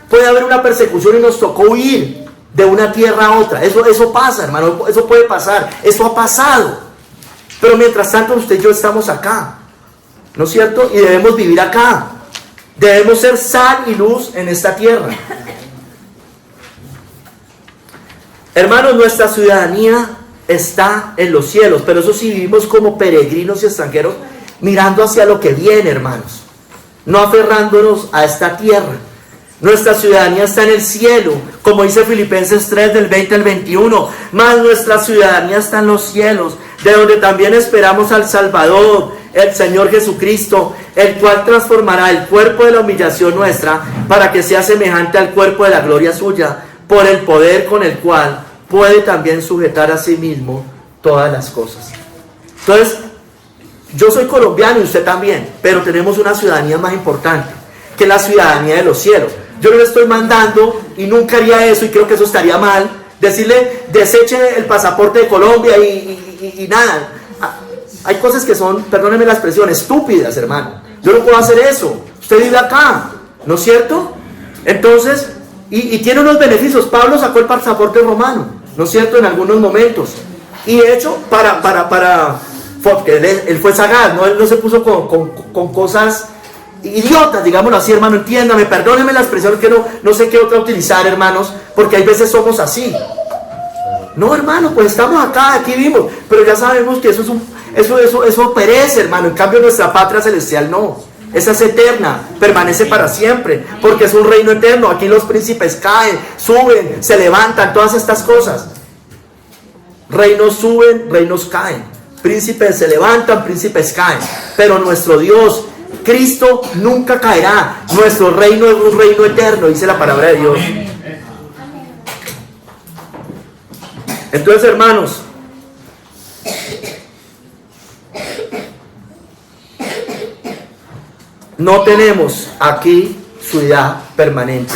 Puede haber una persecución y nos tocó huir de una tierra a otra. Eso pasa, hermano. Eso puede pasar. Eso ha pasado. Pero mientras tanto, usted y yo estamos acá, ¿no es cierto? Y debemos vivir acá. Debemos ser sal y luz en esta tierra. Hermanos, nuestra ciudadanía está en los cielos, pero eso sí, vivimos como peregrinos y extranjeros, mirando hacia lo que viene, hermanos, no aferrándonos a esta tierra. Nuestra ciudadanía está en el cielo, como dice Filipenses 3 del 20 al 21, mas nuestra ciudadanía está en los cielos, de donde también esperamos al Salvador, el Señor Jesucristo, el cual transformará el cuerpo de la humillación nuestra para que sea semejante al cuerpo de la gloria suya, por el poder con el cual puede también sujetar a sí mismo todas las cosas. Entonces, yo soy colombiano y usted también, pero tenemos una ciudadanía más importante, que la ciudadanía de los cielos. Yo no le estoy mandando, y nunca haría eso, y creo que eso estaría mal, decirle, deseche el pasaporte de Colombia y nada. Hay cosas que son, perdónenme la expresión, estúpidas, hermano. Yo no puedo hacer eso. Usted vive acá, ¿no es cierto? Entonces, y tiene unos beneficios. Pablo sacó el pasaporte romano, ¿no es cierto?, en algunos momentos. Y de hecho, porque él fue sagaz, ¿no? Él no se puso con cosas idiotas, digámoslo así, hermano, entiéndame, perdónenme la expresión, que no sé qué otra utilizar, hermanos, porque hay veces somos así. No, hermano, pues estamos acá, aquí vivimos, pero ya sabemos que eso perece, hermano. En cambio, nuestra patria celestial no. Esa es eterna, permanece para siempre, porque es un reino eterno. Aquí los príncipes caen, suben, se levantan, todas estas cosas. Reinos suben, reinos caen. Príncipes se levantan, príncipes caen. Pero nuestro Dios, Cristo, nunca caerá. Nuestro reino es un reino eterno, dice la palabra de Dios. Entonces, hermanos, no tenemos aquí ciudad permanente.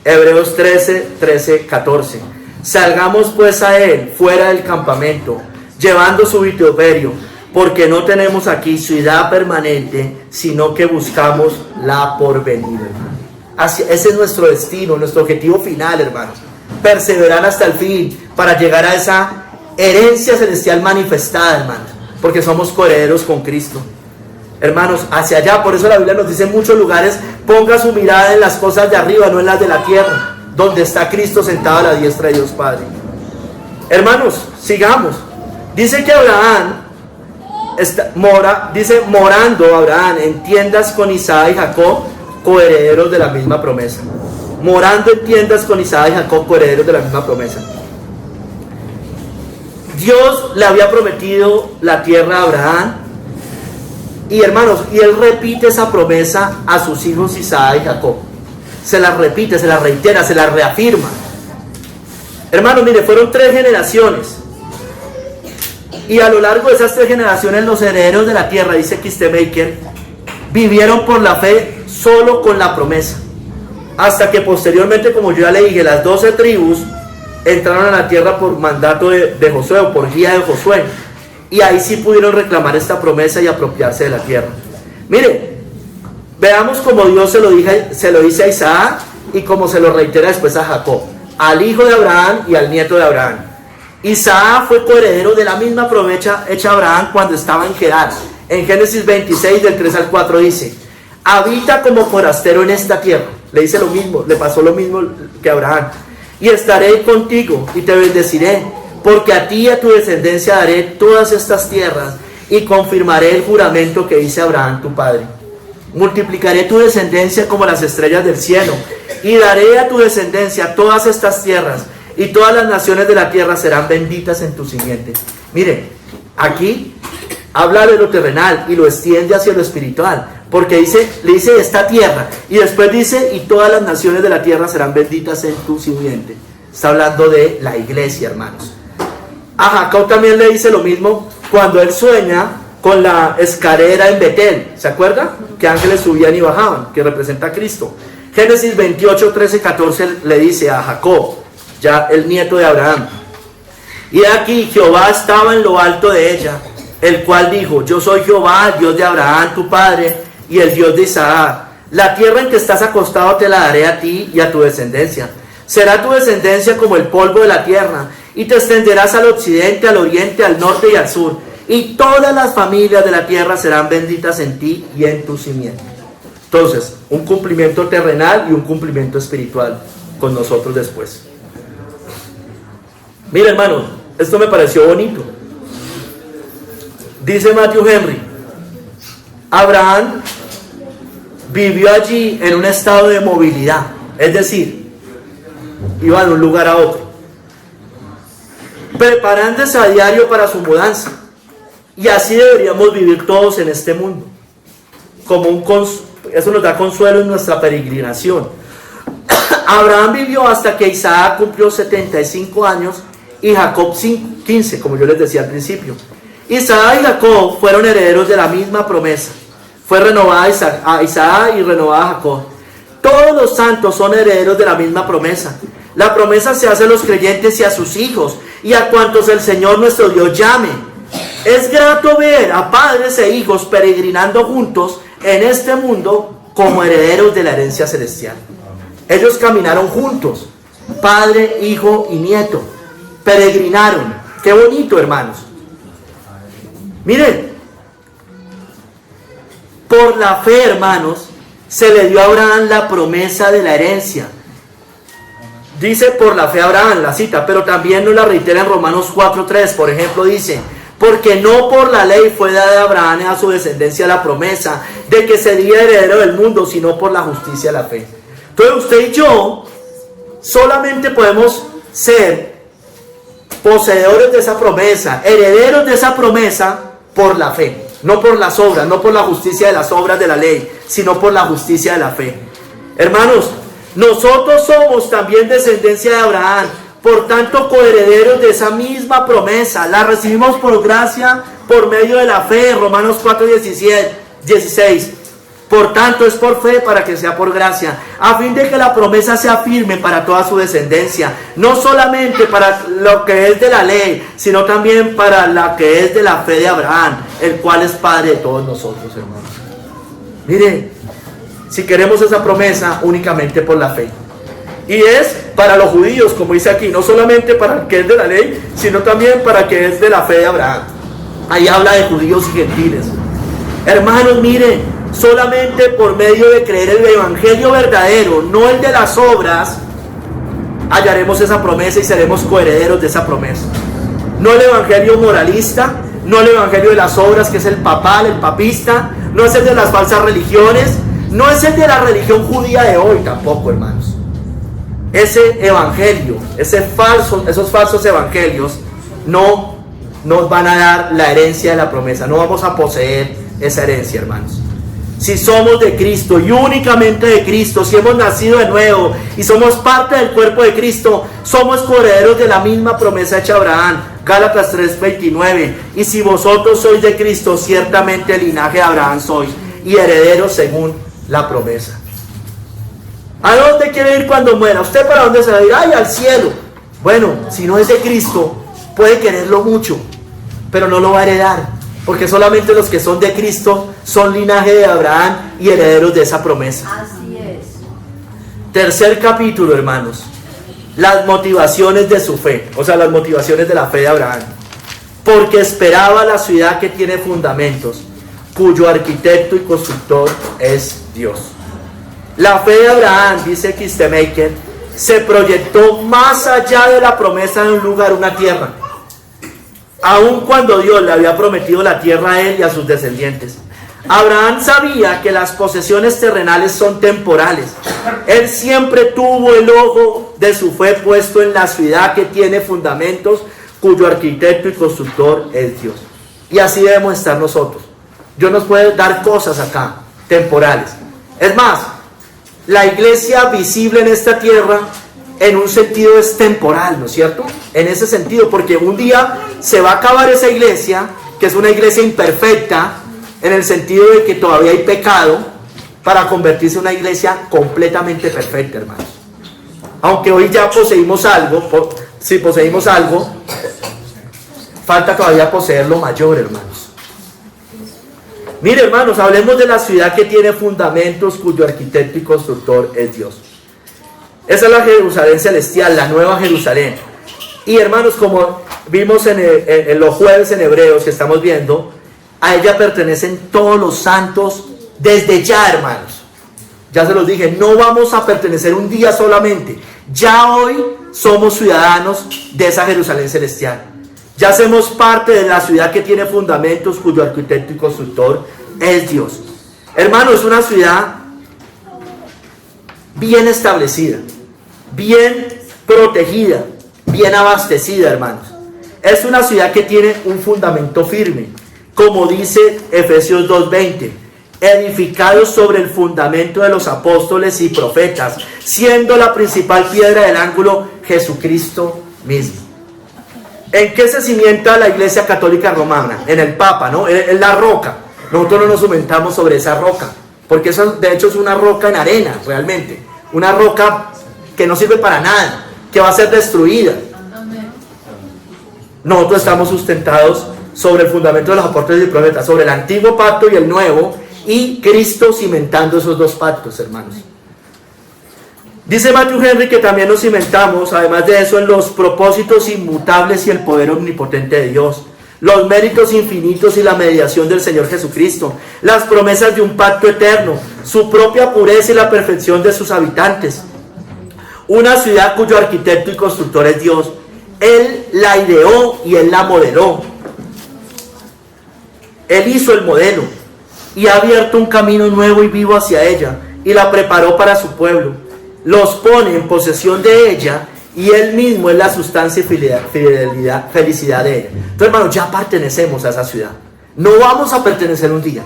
Hebreos 13, 14. Salgamos pues a él fuera del campamento, llevando su vituperio, porque no tenemos aquí ciudad permanente, sino que buscamos la porvenir, hermano. Ese es nuestro destino, nuestro objetivo final, hermanos. Perseverar hasta el fin para llegar a esa herencia celestial manifestada, hermanos, porque somos coherederos con Cristo. Hermanos, hacia allá, por eso la Biblia nos dice en muchos lugares, ponga su mirada en las cosas de arriba, no en las de la tierra, donde está Cristo sentado a la diestra de Dios Padre. Hermanos, sigamos. Dice que Abraham morando Abraham en tiendas con Isaac y Jacob, coherederos de la misma promesa. Morando en tiendas con Isaac y Jacob, coherederos de la misma promesa. Dios le había prometido la tierra a Abraham. Y hermanos, y él repite esa promesa a sus hijos Isaac y Jacob. Se la repite, se la reitera, se la reafirma. Hermanos, mire, fueron 3 generaciones. Y a lo largo de esas 3 generaciones, los herederos de la tierra, dice Kistemaker, vivieron por la fe solo con la promesa. Hasta que posteriormente, como yo ya le dije, las 12 tribus entraron a la tierra por mandato de Josué o por guía de Josué. Y ahí sí pudieron reclamar esta promesa y apropiarse de la tierra. Mire, veamos cómo Dios se lo dice a Isaac y cómo se lo reitera después a Jacob, al hijo de Abraham y al nieto de Abraham. Isaac fue coheredero de la misma promesa hecha a Abraham cuando estaba en Gerar. En Génesis 26, del 3 al 4 dice: habita como forastero en esta tierra. Le dice lo mismo, le pasó lo mismo que a Abraham. Y estaré contigo y te bendeciré, porque a ti y a tu descendencia daré todas estas tierras y confirmaré el juramento que hice a Abraham tu padre. Multiplicaré tu descendencia como las estrellas del cielo y daré a tu descendencia todas estas tierras, y todas las naciones de la tierra serán benditas en tu simiente. Mire, aquí habla de lo terrenal y lo extiende hacia lo espiritual, porque le dice esta tierra, y después dice, y todas las naciones de la tierra serán benditas en tu simiente. Está hablando de la iglesia, hermanos. A Jacob también le dice lo mismo cuando él sueña con la escalera en Betel. ¿Se acuerda? Que ángeles subían y bajaban, que representa a Cristo. Génesis 28, 13, 14 le dice a Jacob, ya el nieto de Abraham: y aquí Jehová estaba en lo alto de ella, el cual dijo: yo soy Jehová, el Dios de Abraham tu padre, y el Dios de Isaac. La tierra en que estás acostado te la daré a ti y a tu descendencia. Será tu descendencia como el polvo de la tierra, y te extenderás al occidente, al oriente, al norte y al sur, y todas las familias de la tierra serán benditas en ti y en tu simiente. Entonces, un cumplimiento terrenal y un cumplimiento espiritual con nosotros después. Mira, hermano, esto me pareció bonito. Dice Matthew Henry: Abraham vivió allí en un estado de movilidad, es decir, iba de un lugar a otro, preparándose a diario para su mudanza. Y así deberíamos vivir todos en este mundo. Eso nos da consuelo en nuestra peregrinación. Abraham vivió hasta que Isaac cumplió 75 años y Jacob 15, como yo les decía al principio. Isaac y Jacob fueron herederos de la misma promesa. Fue renovada a Isaac y renovada a Jacob. Todos los santos son herederos de la misma promesa. La promesa se hace a los creyentes y a sus hijos y a cuantos el Señor nuestro Dios llame. Es grato ver a padres e hijos peregrinando juntos en este mundo como herederos de la herencia celestial. Ellos caminaron juntos, padre, hijo y nieto. Peregrinaron. Qué bonito, hermanos. Miren, por la fe, hermanos, se le dio a Abraham la promesa de la herencia. Dice por la fe a Abraham, la cita, pero también nos la reitera en Romanos 4:3, por ejemplo, dice: porque no por la ley fue dada a Abraham y a su descendencia la promesa de que sería heredero del mundo, sino por la justicia de la fe. Entonces usted y yo solamente podemos ser poseedores de esa promesa, herederos de esa promesa por la fe, no por las obras, no por la justicia de las obras de la ley, sino por la justicia de la fe. Hermanos, nosotros somos también descendencia de Abraham, por tanto coherederos de esa misma promesa. La recibimos por gracia, por medio de la fe. Romanos 4:16. Por tanto, es por fe para que sea por gracia, a fin de que la promesa sea firme para toda su descendencia, no solamente para lo que es de la ley, sino también para la que es de la fe de Abraham, el cual es Padre de todos nosotros, hermanos. Miren, si queremos esa promesa, únicamente por la fe. Y es para los judíos, como dice aquí, no solamente para el que es de la ley, sino también para el que es de la fe de Abraham. Ahí habla de judíos y gentiles. Hermanos, miren, solamente por medio de creer el evangelio verdadero, no el de las obras, hallaremos esa promesa y seremos coherederos de esa promesa. No el evangelio moralista, no el evangelio de las obras, que es el papal, el papista, no es el de las falsas religiones, no es el de la religión judía de hoy tampoco, hermanos. Ese evangelio, esos falsos evangelios no nos van a dar la herencia de la promesa, no vamos a poseer esa herencia, hermanos. Si somos de Cristo y únicamente de Cristo, si hemos nacido de nuevo y somos parte del cuerpo de Cristo, somos coherederos de la misma promesa hecha a Abraham. Gálatas 3:29. Y si vosotros sois de Cristo, ciertamente el linaje de Abraham sois, y herederos según la promesa. ¿A dónde quiere ir cuando muera? ¿Usted para dónde se va a ir? ¡Ay, al cielo! Bueno, si no es de Cristo, puede quererlo mucho, pero no lo va a heredar, porque solamente los que son de Cristo son linaje de Abraham y herederos de esa promesa. Así es. Tercer capítulo, hermanos. Las motivaciones de su fe, o sea, las motivaciones de la fe de Abraham. Porque esperaba la ciudad que tiene fundamentos, cuyo arquitecto y constructor es Dios. La fe de Abraham, dice Kistemaker, se proyectó más allá de la promesa de un lugar, una tierra. Aun cuando Dios le había prometido la tierra a él y a sus descendientes. Abraham sabía que las posesiones terrenales son temporales. Él siempre tuvo el ojo de su fe puesto en la ciudad que tiene fundamentos, cuyo arquitecto y constructor es Dios. Y así debemos estar nosotros. Dios nos puede dar cosas acá, temporales. Es más, la iglesia visible en esta tierra, en un sentido es temporal, ¿no es cierto? En ese sentido, porque un día se va a acabar esa iglesia, que es una iglesia imperfecta, en el sentido de que todavía hay pecado, para convertirse en una iglesia completamente perfecta, hermanos. Aunque hoy ya poseímos algo, si poseímos algo, falta todavía poseer lo mayor, hermanos. Mire, hermanos, hablemos de la ciudad que tiene fundamentos, cuyo arquitecto y constructor es Dios. Esa es la Jerusalén celestial, la nueva Jerusalén. Y hermanos, como vimos en los jueves en Hebreos que estamos viendo, a ella pertenecen todos los santos desde ya, hermanos. Ya se los dije, no vamos a pertenecer un día solamente. Ya hoy somos ciudadanos de esa Jerusalén celestial. Ya hacemos parte de la ciudad que tiene fundamentos, cuyo arquitecto y constructor es Dios. Hermano, es una ciudad bien establecida, bien protegida, bien abastecida, hermanos. Es una ciudad que tiene un fundamento firme, como dice Efesios 2:20, edificados sobre el fundamento de los apóstoles y profetas, siendo la principal piedra del ángulo Jesucristo mismo. ¿En qué se cimienta la Iglesia Católica Romana? En el Papa, ¿no? En la roca. Nosotros no nos cimentamos sobre esa roca, porque eso de hecho es una roca en arena, realmente. Una roca que no sirve para nada, que va a ser destruida. Nosotros estamos sustentados sobre el fundamento de los apóstoles y profetas, sobre el antiguo pacto y el nuevo, y Cristo cimentando esos dos pactos, hermanos. Dice Matthew Henry que también nos cimentamos, además de eso, en los propósitos inmutables y el poder omnipotente de Dios, los méritos infinitos y la mediación del Señor Jesucristo, las promesas de un pacto eterno, su propia pureza y la perfección de sus habitantes. Una ciudad cuyo arquitecto y constructor es Dios. Él la ideó y Él la modeló. Él hizo el modelo y ha abierto un camino nuevo y vivo hacia ella y la preparó para su pueblo. Los pone en posesión de ella y Él mismo es la sustancia y felicidad de ella. Entonces, hermanos, ya pertenecemos a esa ciudad. No vamos a pertenecer un día.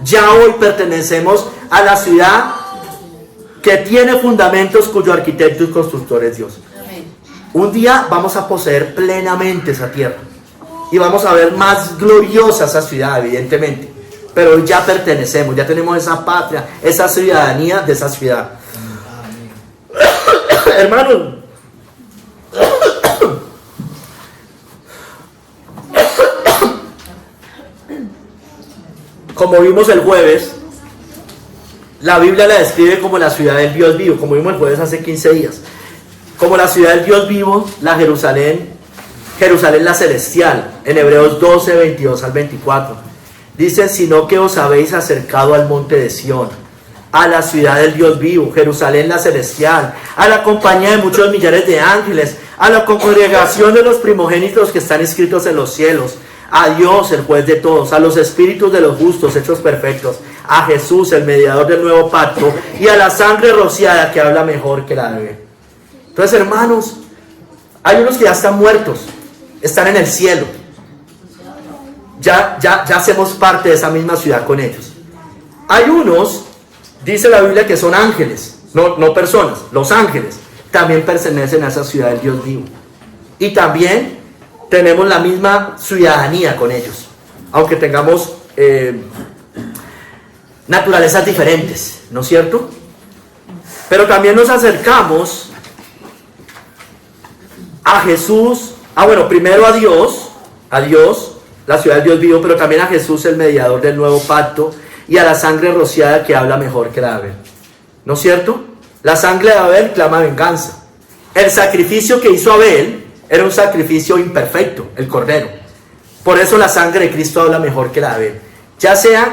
Ya hoy pertenecemos a la ciudad que tiene fundamentos, cuyo arquitecto y constructor es Dios. Un día vamos a poseer plenamente esa tierra y vamos a ver más gloriosa esa ciudad, evidentemente. pero hoy ya pertenecemos, ya tenemos esa patria, esa ciudadanía de esa ciudad. Hermanos, como vimos el jueves, la Biblia la describe como la ciudad del Dios vivo, como vimos el jueves hace 15 días. Como la ciudad del Dios vivo, la Jerusalén la celestial, en Hebreos 12, 22 al 24. Dice, sino que os habéis acercado al monte de Sión, a la ciudad del Dios vivo, Jerusalén la celestial, a la compañía de muchos millares de ángeles, a la congregación de los primogénitos que están escritos en los cielos, a Dios, el juez de todos, a los espíritus de los justos hechos perfectos, a Jesús, el mediador del nuevo pacto, y a la sangre rociada que habla mejor que la de Abel. Entonces, hermanos, hay unos que ya están muertos, están en el cielo. Ya hacemos parte de esa misma ciudad con ellos. Hay unos, dice la Biblia, que son ángeles, no personas, los ángeles también pertenecen a esa ciudad del Dios vivo. Y también tenemos la misma ciudadanía con ellos, aunque tengamos naturalezas diferentes, ¿no es cierto? Pero también nos acercamos a Jesús, primero a Dios, la ciudad del Dios vivo, pero también a Jesús, el mediador del nuevo pacto, y a la sangre rociada que habla mejor que la de Abel. ¿No es cierto? La sangre de Abel clama venganza. El sacrificio que hizo Abel era un sacrificio imperfecto, el cordero. Por eso la sangre de Cristo habla mejor que la de Abel. Ya sea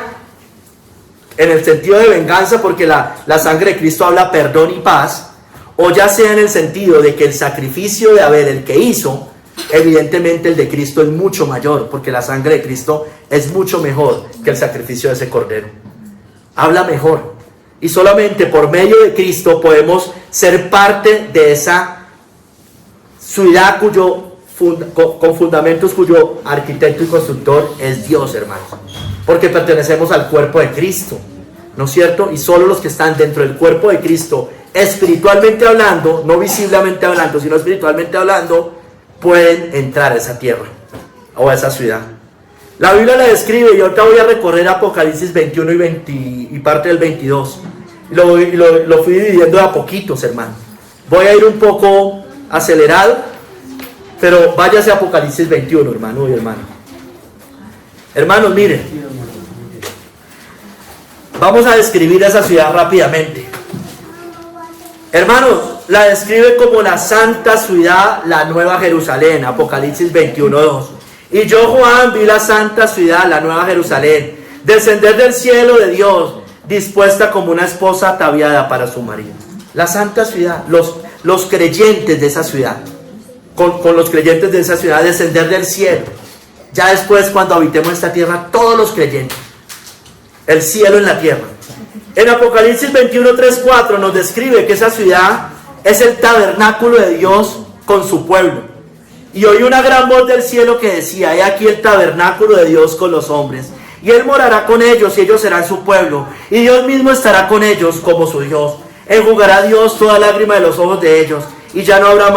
en el sentido de venganza, porque la sangre de Cristo habla perdón y paz, o ya sea en el sentido de que el sacrificio de Abel, el que hizo, evidentemente el de Cristo es mucho mayor, porque la sangre de Cristo es mucho mejor que el sacrificio de ese cordero. Habla mejor. Y solamente por medio de Cristo podemos ser parte de esa ciudad con fundamentos cuyo arquitecto y constructor es Dios, hermanos. Porque pertenecemos al cuerpo de Cristo, ¿no es cierto? Y solo los que están dentro del cuerpo de Cristo, espiritualmente hablando, no visiblemente hablando, sino espiritualmente hablando, pueden entrar a esa tierra o a esa ciudad. La Biblia la describe, y ahorita voy a recorrer Apocalipsis 21 y parte del 22. Lo fui dividiendo de a poquitos, hermano. Voy a ir un poco acelerado, pero váyase a Apocalipsis 21, hermano y hermano. Hermanos, miren, vamos a describir esa ciudad rápidamente. Hermanos, la describe como la santa ciudad, la nueva Jerusalén, Apocalipsis 21:2. Y yo, Juan, vi la santa ciudad, la nueva Jerusalén, descender del cielo de Dios, dispuesta como una esposa ataviada para su marido. La santa ciudad, los creyentes de esa ciudad, con los creyentes de esa ciudad, descender del cielo. Ya después, cuando habitemos esta tierra, todos los creyentes, el cielo en la tierra. En Apocalipsis 21:3-4 nos describe que esa ciudad es el tabernáculo de Dios con su pueblo. Y oí una gran voz del cielo que decía: he aquí el tabernáculo de Dios con los hombres, y Él morará con ellos, y ellos serán su pueblo, y Dios mismo estará con ellos como su Dios. Enjugará Dios toda lágrima de los ojos de ellos, y ya no habrá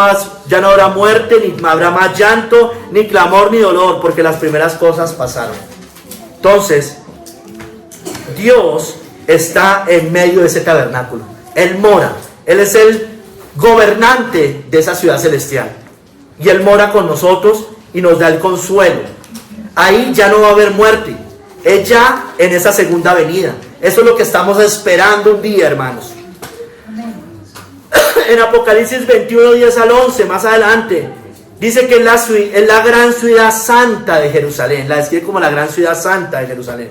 muerte, ni habrá más llanto, ni clamor, ni dolor, porque las primeras cosas pasaron. Entonces, Dios está en medio de ese tabernáculo. Él mora. Él es el gobernante de esa ciudad celestial. Y Él mora con nosotros y nos da el consuelo. Ahí ya no va a haber muerte. Es ya en esa segunda venida. Eso es lo que estamos esperando un día, hermanos. En Apocalipsis 21:10-11, más adelante, dice que es la gran ciudad santa de Jerusalén. La describe como la gran ciudad santa de Jerusalén.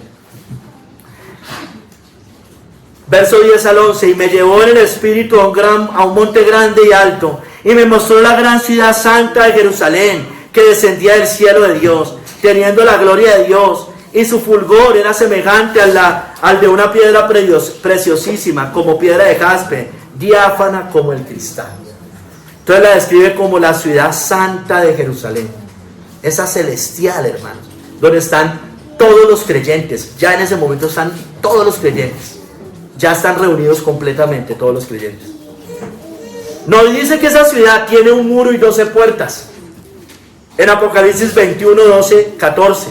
Verso 10-11, y me llevó en el espíritu a un monte grande y alto, y me mostró la gran ciudad santa de Jerusalén, que descendía del cielo de Dios, teniendo la gloria de Dios, y su fulgor era semejante al de una piedra preciosísima, como piedra de jaspe, diáfana como el cristal. Entonces la describe como la ciudad santa de Jerusalén, esa celestial, hermanos, donde están todos los creyentes. Ya en ese momento están todos los creyentes. Ya están reunidos completamente todos los creyentes. Nos dice que esa ciudad tiene un muro y 12 puertas. En Apocalipsis 21:12-14.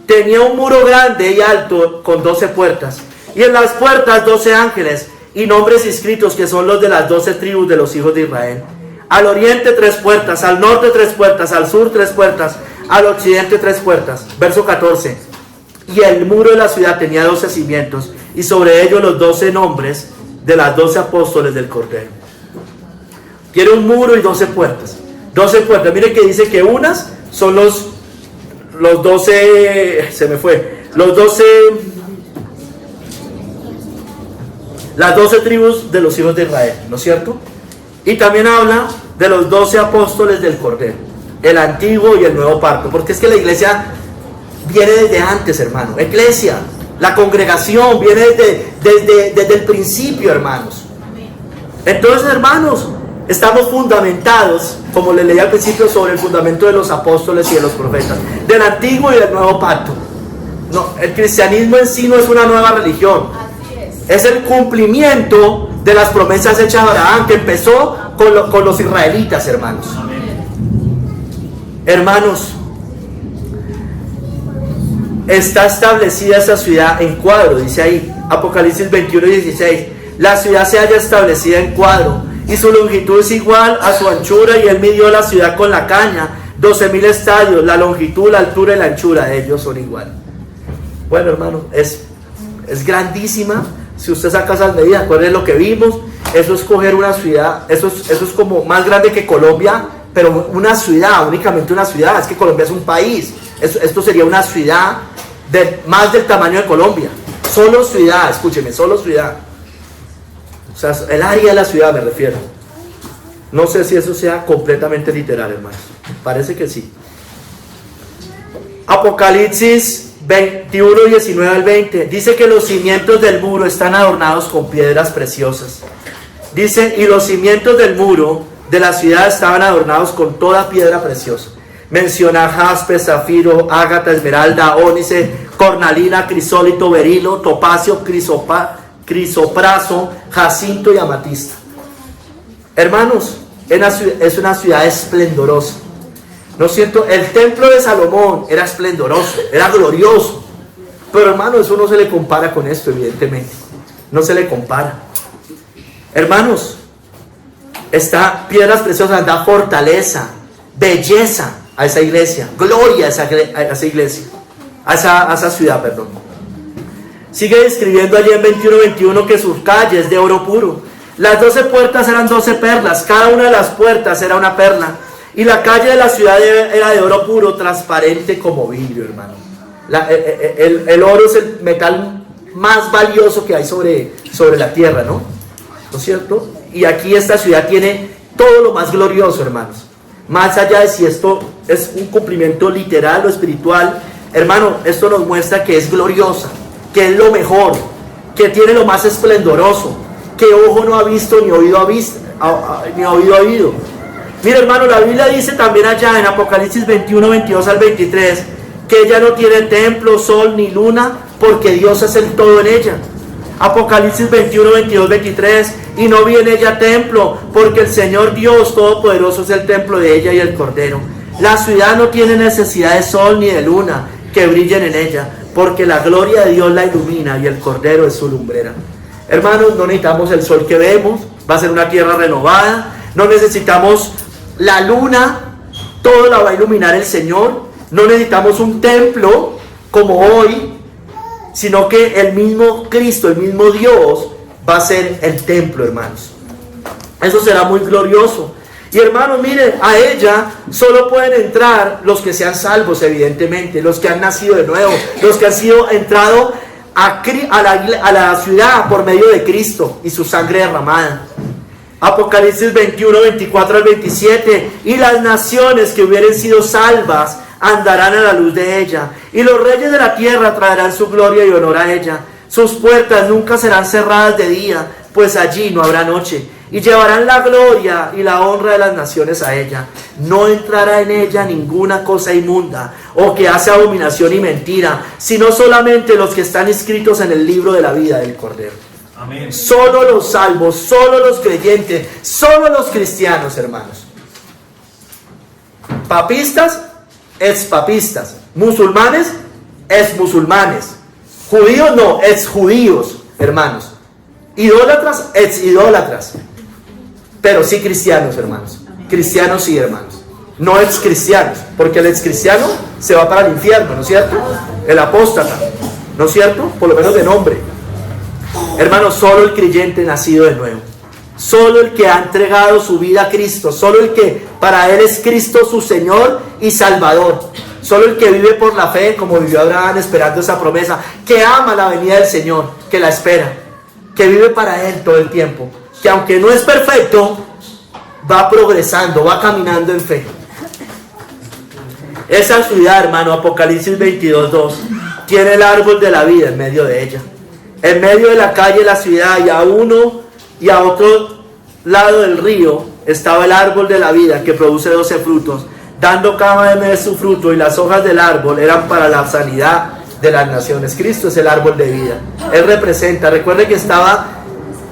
tenía un muro grande y alto con 12 puertas, y en las puertas 12 ángeles, y nombres inscritos que son los de las 12 tribus de los hijos de Israel. Al oriente 3 puertas, al norte 3 puertas, al sur 3 puertas, al occidente 3 puertas. Verso 14. Y el muro de la ciudad tenía 12 cimientos, y sobre ellos los 12 nombres de las 12 apóstoles del Cordero. Tiene un muro y 12 puertas. 12 puertas. Miren que dice que unas son los 12, se me fue, las 12 tribus de los hijos de Israel, ¿no es cierto? Y también habla de los 12 apóstoles del Cordero, el antiguo y el nuevo pacto, porque es que la iglesia viene desde antes, hermano. Iglesia, la congregación viene desde el principio, hermanos. Entonces, hermanos, estamos fundamentados, como le leí al principio, sobre el fundamento de los apóstoles y de los profetas, del antiguo y del nuevo pacto. No, el cristianismo en sí no es una nueva religión. Es el cumplimiento de las promesas hechas a Abraham, que empezó con los israelitas, hermanos. Hermanos, está establecida esta ciudad en cuadro, dice ahí, Apocalipsis 21 y 16. La ciudad se halla establecida en cuadro, y su longitud es igual a su anchura, y él midió la ciudad con la caña, 12.000 estadios, la longitud, la altura y la anchura de ellos son igual. Bueno, hermano, es grandísima. Si usted saca esas medidas, acuérdense lo que vimos. Eso es coger una ciudad, eso es como más grande que Colombia, pero una ciudad, únicamente una ciudad. Es que Colombia es un país. Esto sería una ciudad más del tamaño de Colombia. Solo ciudad, escúcheme, solo ciudad. O sea, el área de la ciudad me refiero. No sé si eso sea completamente literal, hermanos. Parece que sí. Apocalipsis 21, 19 al 20. Dice que los cimientos del muro están adornados con piedras preciosas. Dice, y los cimientos del muro de la ciudad estaban adornados con toda piedra preciosa. Menciona jaspe, zafiro, ágata, esmeralda, ónice, cornalina, crisólito, berilo, topacio, crisopraso, jacinto y amatista. Hermanos, es una ciudad esplendorosa. ¿No es cierto? El templo de Salomón era esplendoroso, era glorioso. Pero hermano, eso no se le compara con esto, evidentemente. No se le compara. Hermanos, está piedras preciosas, da fortaleza, belleza a esa iglesia, gloria a esa iglesia, a esa ciudad, perdón. Sigue describiendo allí en 21:21 que sus calles de oro puro. Las 12 puertas eran 12 perlas, cada una de las puertas era una perla. Y la calle de la ciudad era de oro puro, transparente como vidrio, hermano. El oro es el metal más valioso que hay sobre la tierra, ¿no? ¿No es cierto? Y aquí esta ciudad tiene todo lo más glorioso, hermanos. Más allá de si esto es un cumplimiento literal o espiritual, hermano, esto nos muestra que es gloriosa, que es lo mejor, que tiene lo más esplendoroso, que ojo no ha visto ni oído ha oído. Mira, hermano, la Biblia dice también allá en Apocalipsis 21, 22 al 23, que ella no tiene templo, sol ni luna, porque Dios es el todo en ella. Apocalipsis 21, 22, 23, y no vi en ella templo, porque el Señor Dios Todopoderoso es el templo de ella y el Cordero. La ciudad no tiene necesidad de sol ni de luna que brillen en ella, porque la gloria de Dios la ilumina y el Cordero es su lumbrera. Hermanos, no necesitamos el sol que vemos, va a ser una tierra renovada. No necesitamos la luna, todo la va a iluminar el Señor. No necesitamos un templo como hoy, sino que el mismo Cristo, el mismo Dios va a ser el templo, hermanos. Eso será muy glorioso. Y hermanos, miren, a ella solo pueden entrar los que sean salvos, evidentemente, los que han nacido de nuevo, los que han sido entrado a la ciudad por medio de Cristo y su sangre derramada. Apocalipsis 21, 24 al 27, y las naciones que hubieren sido salvas andarán a la luz de ella, y los reyes de la tierra traerán su gloria y honor a ella. Sus puertas nunca serán cerradas de día, pues allí no habrá noche, y llevarán la gloria y la honra de las naciones a ella. No entrará en ella ninguna cosa inmunda, o que hace abominación y mentira, sino solamente los que están inscritos en el libro de la vida del Cordero. Amén. Solo los salvos, solo los creyentes, solo los cristianos, hermanos. Papistas, expapistas, musulmanes, ex musulmanes. Judíos no, ex judíos, hermanos. Idólatras, ex idólatras. Pero sí cristianos, hermanos. Cristianos sí, hermanos. No ex cristianos, porque el ex cristiano se va para el infierno, ¿no es cierto? El apóstata, ¿no es cierto? Por lo menos de nombre. Hermanos, solo el creyente nacido de nuevo. Solo el que ha entregado su vida a Cristo. Solo el que para él es Cristo su Señor y Salvador. Solo el que vive por la fe, como vivió Abraham esperando esa promesa. Que ama la venida del Señor, que la espera. Que vive para él todo el tiempo. Que aunque no es perfecto, va progresando, va caminando en fe. Esa ciudad, hermano, Apocalipsis 22:2, tiene el árbol de la vida en medio de ella. En medio de la calle de la ciudad y a uno y a otro lado del río estaba el árbol de la vida que produce 12 frutos, dando cada mes su fruto, y las hojas del árbol eran para la sanidad de las naciones. Cristo es el árbol de vida. Él representa, recuerde que estaba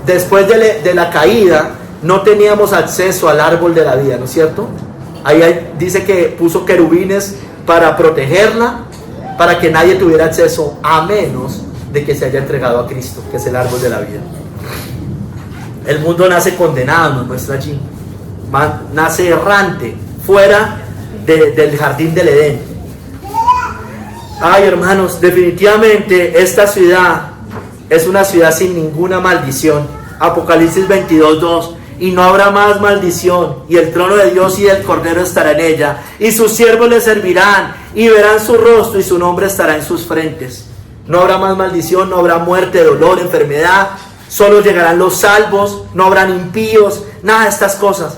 después de la caída, no teníamos acceso al árbol de la vida, ¿no es cierto? Dice que puso querubines para protegerla, para que nadie tuviera acceso, a menos de que se haya entregado a Cristo, que es el árbol de la vida. El mundo nace condenado, nos muestra allí. Nace errante, fuera del jardín del Edén. Ay, hermanos, definitivamente esta ciudad es una ciudad sin ninguna maldición. Apocalipsis 22:2. Y no habrá más maldición, y el trono de Dios y del Cordero estará en ella, y sus siervos le servirán, y verán su rostro, y su nombre estará en sus frentes. No habrá más maldición, no habrá muerte, dolor, enfermedad, solo llegarán los salvos, no habrán impíos, nada de estas cosas.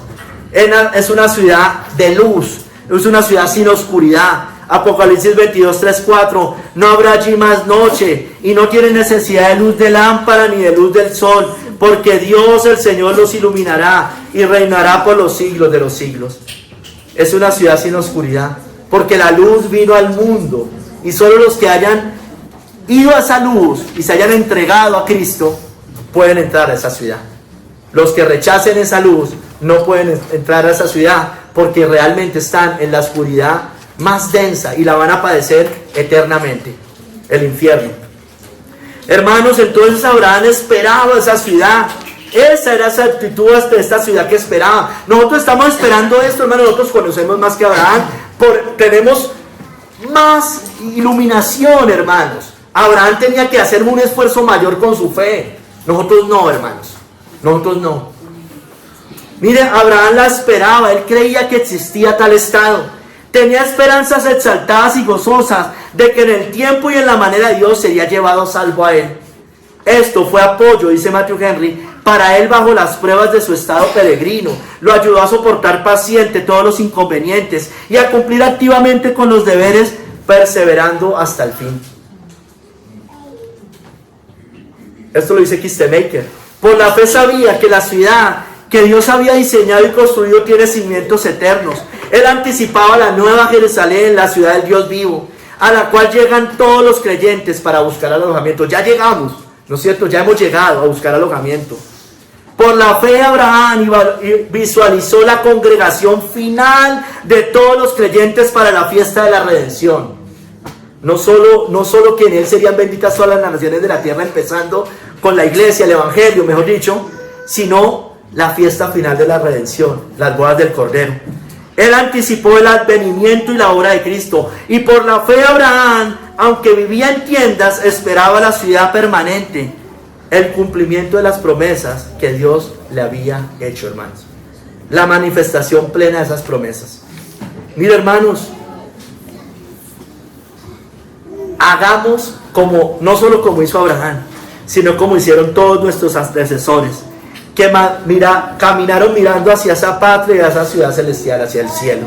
Es una ciudad de luz, es una ciudad sin oscuridad. Apocalipsis 22:3-4, no habrá allí más noche, y no tienen necesidad de luz de lámpara ni de luz del sol, porque Dios el Señor los iluminará y reinará por los siglos de los siglos. Es una ciudad sin oscuridad, porque la luz vino al mundo, y solo los que hayan ido a esa luz y se hayan entregado a Cristo pueden entrar a esa ciudad. Los que rechacen esa luz no pueden entrar a esa ciudad, porque realmente están en la oscuridad más densa y la van a padecer eternamente, el infierno. Hermanos, entonces Abraham esperaba esa ciudad. Esa era esa actitud de esta ciudad que esperaba. Nosotros estamos esperando esto, hermanos. Nosotros conocemos más que Abraham, tenemos más iluminación, hermanos. Abraham tenía que hacer un esfuerzo mayor con su fe. Nosotros no, hermanos. Nosotros no. Mire, Abraham la esperaba. Él creía que existía tal estado. Tenía esperanzas exaltadas y gozosas de que en el tiempo y en la manera de Dios sería llevado salvo a él. Esto fue apoyo, dice Matthew Henry, para él bajo las pruebas de su estado peregrino. Lo ayudó a soportar paciente todos los inconvenientes y a cumplir activamente con los deberes, perseverando hasta el fin. Esto lo dice Kistemaker. Por la fe sabía que la ciudad que Dios había diseñado y construido tiene cimientos eternos. Él anticipaba la nueva Jerusalén, la ciudad del Dios vivo, a la cual llegan todos los creyentes para buscar alojamiento. Ya llegamos, ¿no es cierto? Ya hemos llegado a buscar alojamiento. Por la fe Abraham visualizó la congregación final de todos los creyentes para la fiesta de la redención. No solo que en él serían benditas todas las naciones de la tierra, empezando con la iglesia, el evangelio, mejor dicho, sino la fiesta final de la redención, las bodas del Cordero. Él anticipó el advenimiento y la obra de Cristo. Y por la fe Abraham, aunque vivía en tiendas, esperaba la ciudad permanente, el cumplimiento de las promesas que Dios le había hecho, hermanos. La manifestación plena de esas promesas. Mira, hermanos, hagamos no solo como hizo Abraham, sino como hicieron todos nuestros antecesores, que caminaron mirando hacia esa patria y a esa ciudad celestial, hacia el cielo.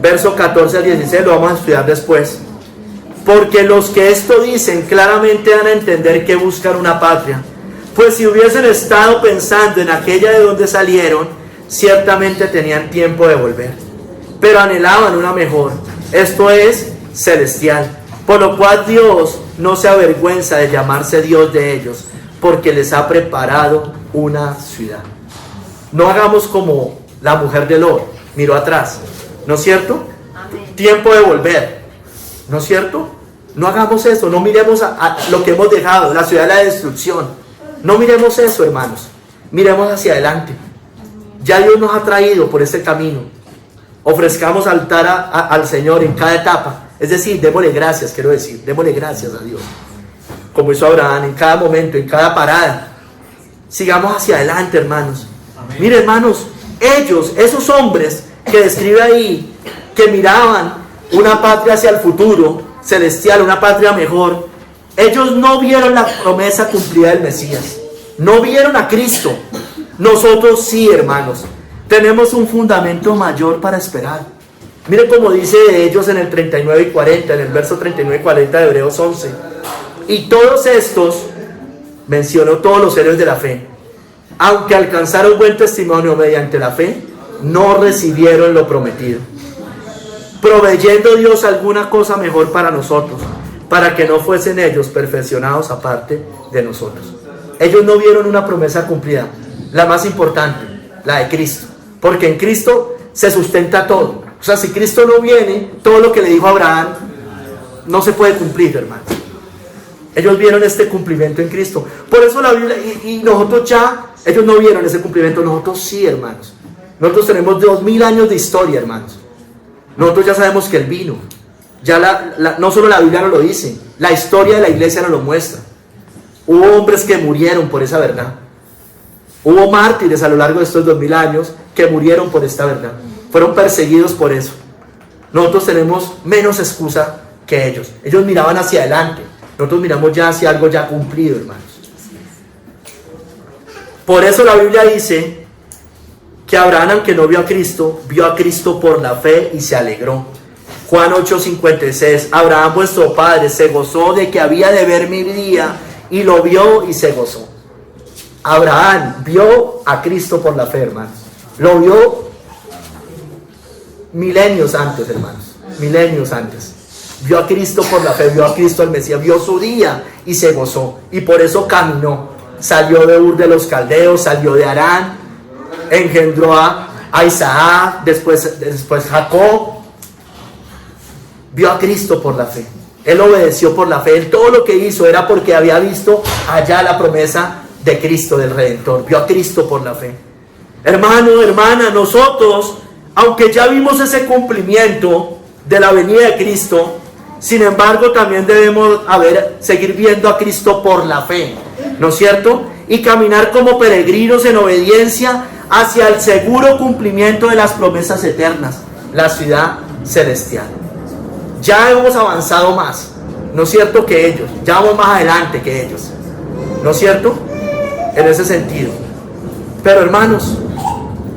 Verso 14 al 16 lo vamos a estudiar después. Porque los que esto dicen claramente dan a entender que buscan una patria. Pues si hubiesen estado pensando en aquella de donde salieron, ciertamente tenían tiempo de volver. Pero anhelaban una mejor, esto es, celestial. Por lo cual Dios no se avergüenza de llamarse Dios de ellos, porque les ha preparado una ciudad. No hagamos como la mujer de Lot, miró atrás, ¿no es cierto? Amén. Tiempo de volver, ¿no es cierto? No hagamos eso, no miremos a lo que hemos dejado, la ciudad de la destrucción. No miremos eso, hermanos. Miremos hacia adelante. Ya Dios nos ha traído por este camino. Ofrezcamos altar al Señor en cada etapa. Es decir, démosle gracias, quiero decir. Démosle gracias a Dios. Como hizo Abraham, en cada momento, en cada parada. Sigamos hacia adelante, hermanos. Amén. Mire, hermanos, ellos, esos hombres que describe ahí, que miraban una patria hacia el futuro celestial, una patria mejor, ellos no vieron la promesa cumplida del Mesías. No vieron a Cristo. Nosotros sí, hermanos. Tenemos un fundamento mayor para esperar. Miren cómo dice de ellos en el 39 y 40, en el verso 39 y 40 de Hebreos 11. Y todos estos, mencionó todos los héroes de la fe, aunque alcanzaron buen testimonio mediante la fe, no recibieron lo prometido, proveyendo Dios alguna cosa mejor para nosotros, para que no fuesen ellos perfeccionados aparte de nosotros. Ellos no vieron una promesa cumplida, la más importante, la de Cristo, porque en Cristo se sustenta todo. O sea, si Cristo no viene, todo lo que le dijo a Abraham no se puede cumplir, hermano. Ellos vieron este cumplimiento en Cristo. Por eso la Biblia, y nosotros ya, ellos no vieron ese cumplimiento, nosotros sí, hermanos. Nosotros tenemos 2000 años de historia, hermanos. Nosotros ya sabemos que Él vino. Ya no solo la Biblia nos lo dice, la historia de la iglesia nos lo muestra. Hubo hombres que murieron por esa verdad. Hubo mártires a lo largo de estos 2000 años que murieron por esta verdad. Fueron perseguidos por eso. Nosotros tenemos menos excusa que ellos. Ellos miraban hacia adelante. Nosotros miramos ya hacia algo ya cumplido, hermanos. Por eso la Biblia dice que Abraham, aunque no vio a Cristo por la fe y se alegró. Juan 8:56, Abraham vuestro padre se gozó de que había de ver mi día y lo vio y se gozó. Abraham vio a Cristo por la fe, hermanos. Lo vio milenios antes, hermanos. Milenios antes. Vio a Cristo por la fe, vio a Cristo al Mesías, vio su día y se gozó. Y por eso caminó. Salió de Ur de los Caldeos, salió de Harán, engendró a Isaac, después Jacob. Vio a Cristo por la fe. Él obedeció por la fe. Él todo lo que hizo era porque había visto allá la promesa de Cristo, del Redentor. Vio a Cristo por la fe. Hermano, hermana, nosotros, aunque ya vimos ese cumplimiento de la venida de Cristo, sin embargo también debemos seguir viendo a Cristo por la fe, ¿no es cierto? Y caminar como peregrinos en obediencia hacia el seguro cumplimiento de las promesas eternas, la ciudad celestial. Ya hemos avanzado más, ¿no es cierto?, que ellos. Ya vamos más adelante que ellos, ¿no es cierto?, en ese sentido. Pero hermanos,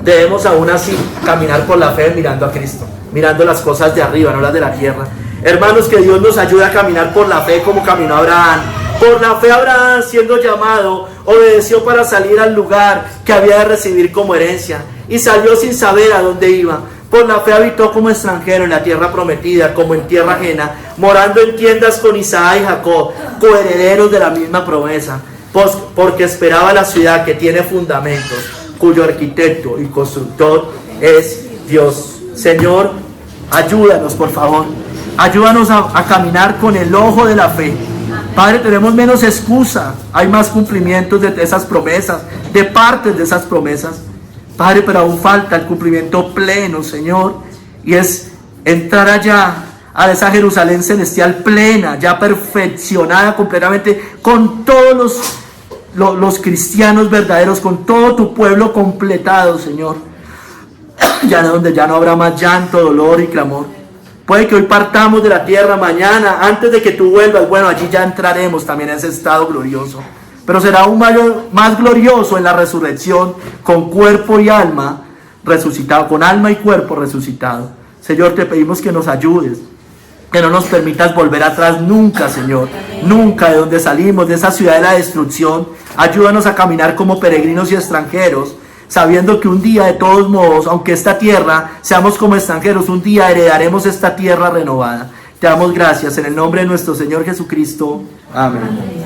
debemos aún así caminar por la fe mirando a Cristo, mirando las cosas de arriba, no las de la tierra. Hermanos, que Dios nos ayude a caminar por la fe como caminó Abraham. Por la fe Abraham, siendo llamado, obedeció para salir al lugar que había de recibir como herencia, y salió sin saber a dónde iba. Por la fe habitó como extranjero en la tierra prometida, como en tierra ajena, morando en tiendas con Isaac y Jacob, coherederos de la misma promesa, porque esperaba la ciudad que tiene fundamentos, cuyo arquitecto y constructor es Dios. Señor, ayúdanos, por favor. Ayúdanos a caminar con el ojo de la fe. Padre, tenemos menos excusa. Hay más cumplimientos de esas promesas, de partes de esas promesas. Padre, pero aún falta el cumplimiento pleno, Señor. Y es entrar allá a esa Jerusalén celestial plena, ya perfeccionada completamente, con todos los cristianos verdaderos, con todo tu pueblo completado, Señor. Ya donde ya no habrá más llanto, dolor y clamor. Puede que hoy partamos de la tierra mañana, antes de que tú vuelvas. Bueno, allí ya entraremos también a ese estado glorioso. Pero será aún más glorioso en la resurrección, con cuerpo y alma resucitado, con alma y cuerpo resucitado. Señor, te pedimos que nos ayudes, que no nos permitas volver atrás nunca, Señor. Nunca, de donde salimos, de esa ciudad de la destrucción. Ayúdanos a caminar como peregrinos y extranjeros, sabiendo que un día, de todos modos, aunque esta tierra seamos como extranjeros, un día heredaremos esta tierra renovada. Te damos gracias en el nombre de nuestro Señor Jesucristo. Amén.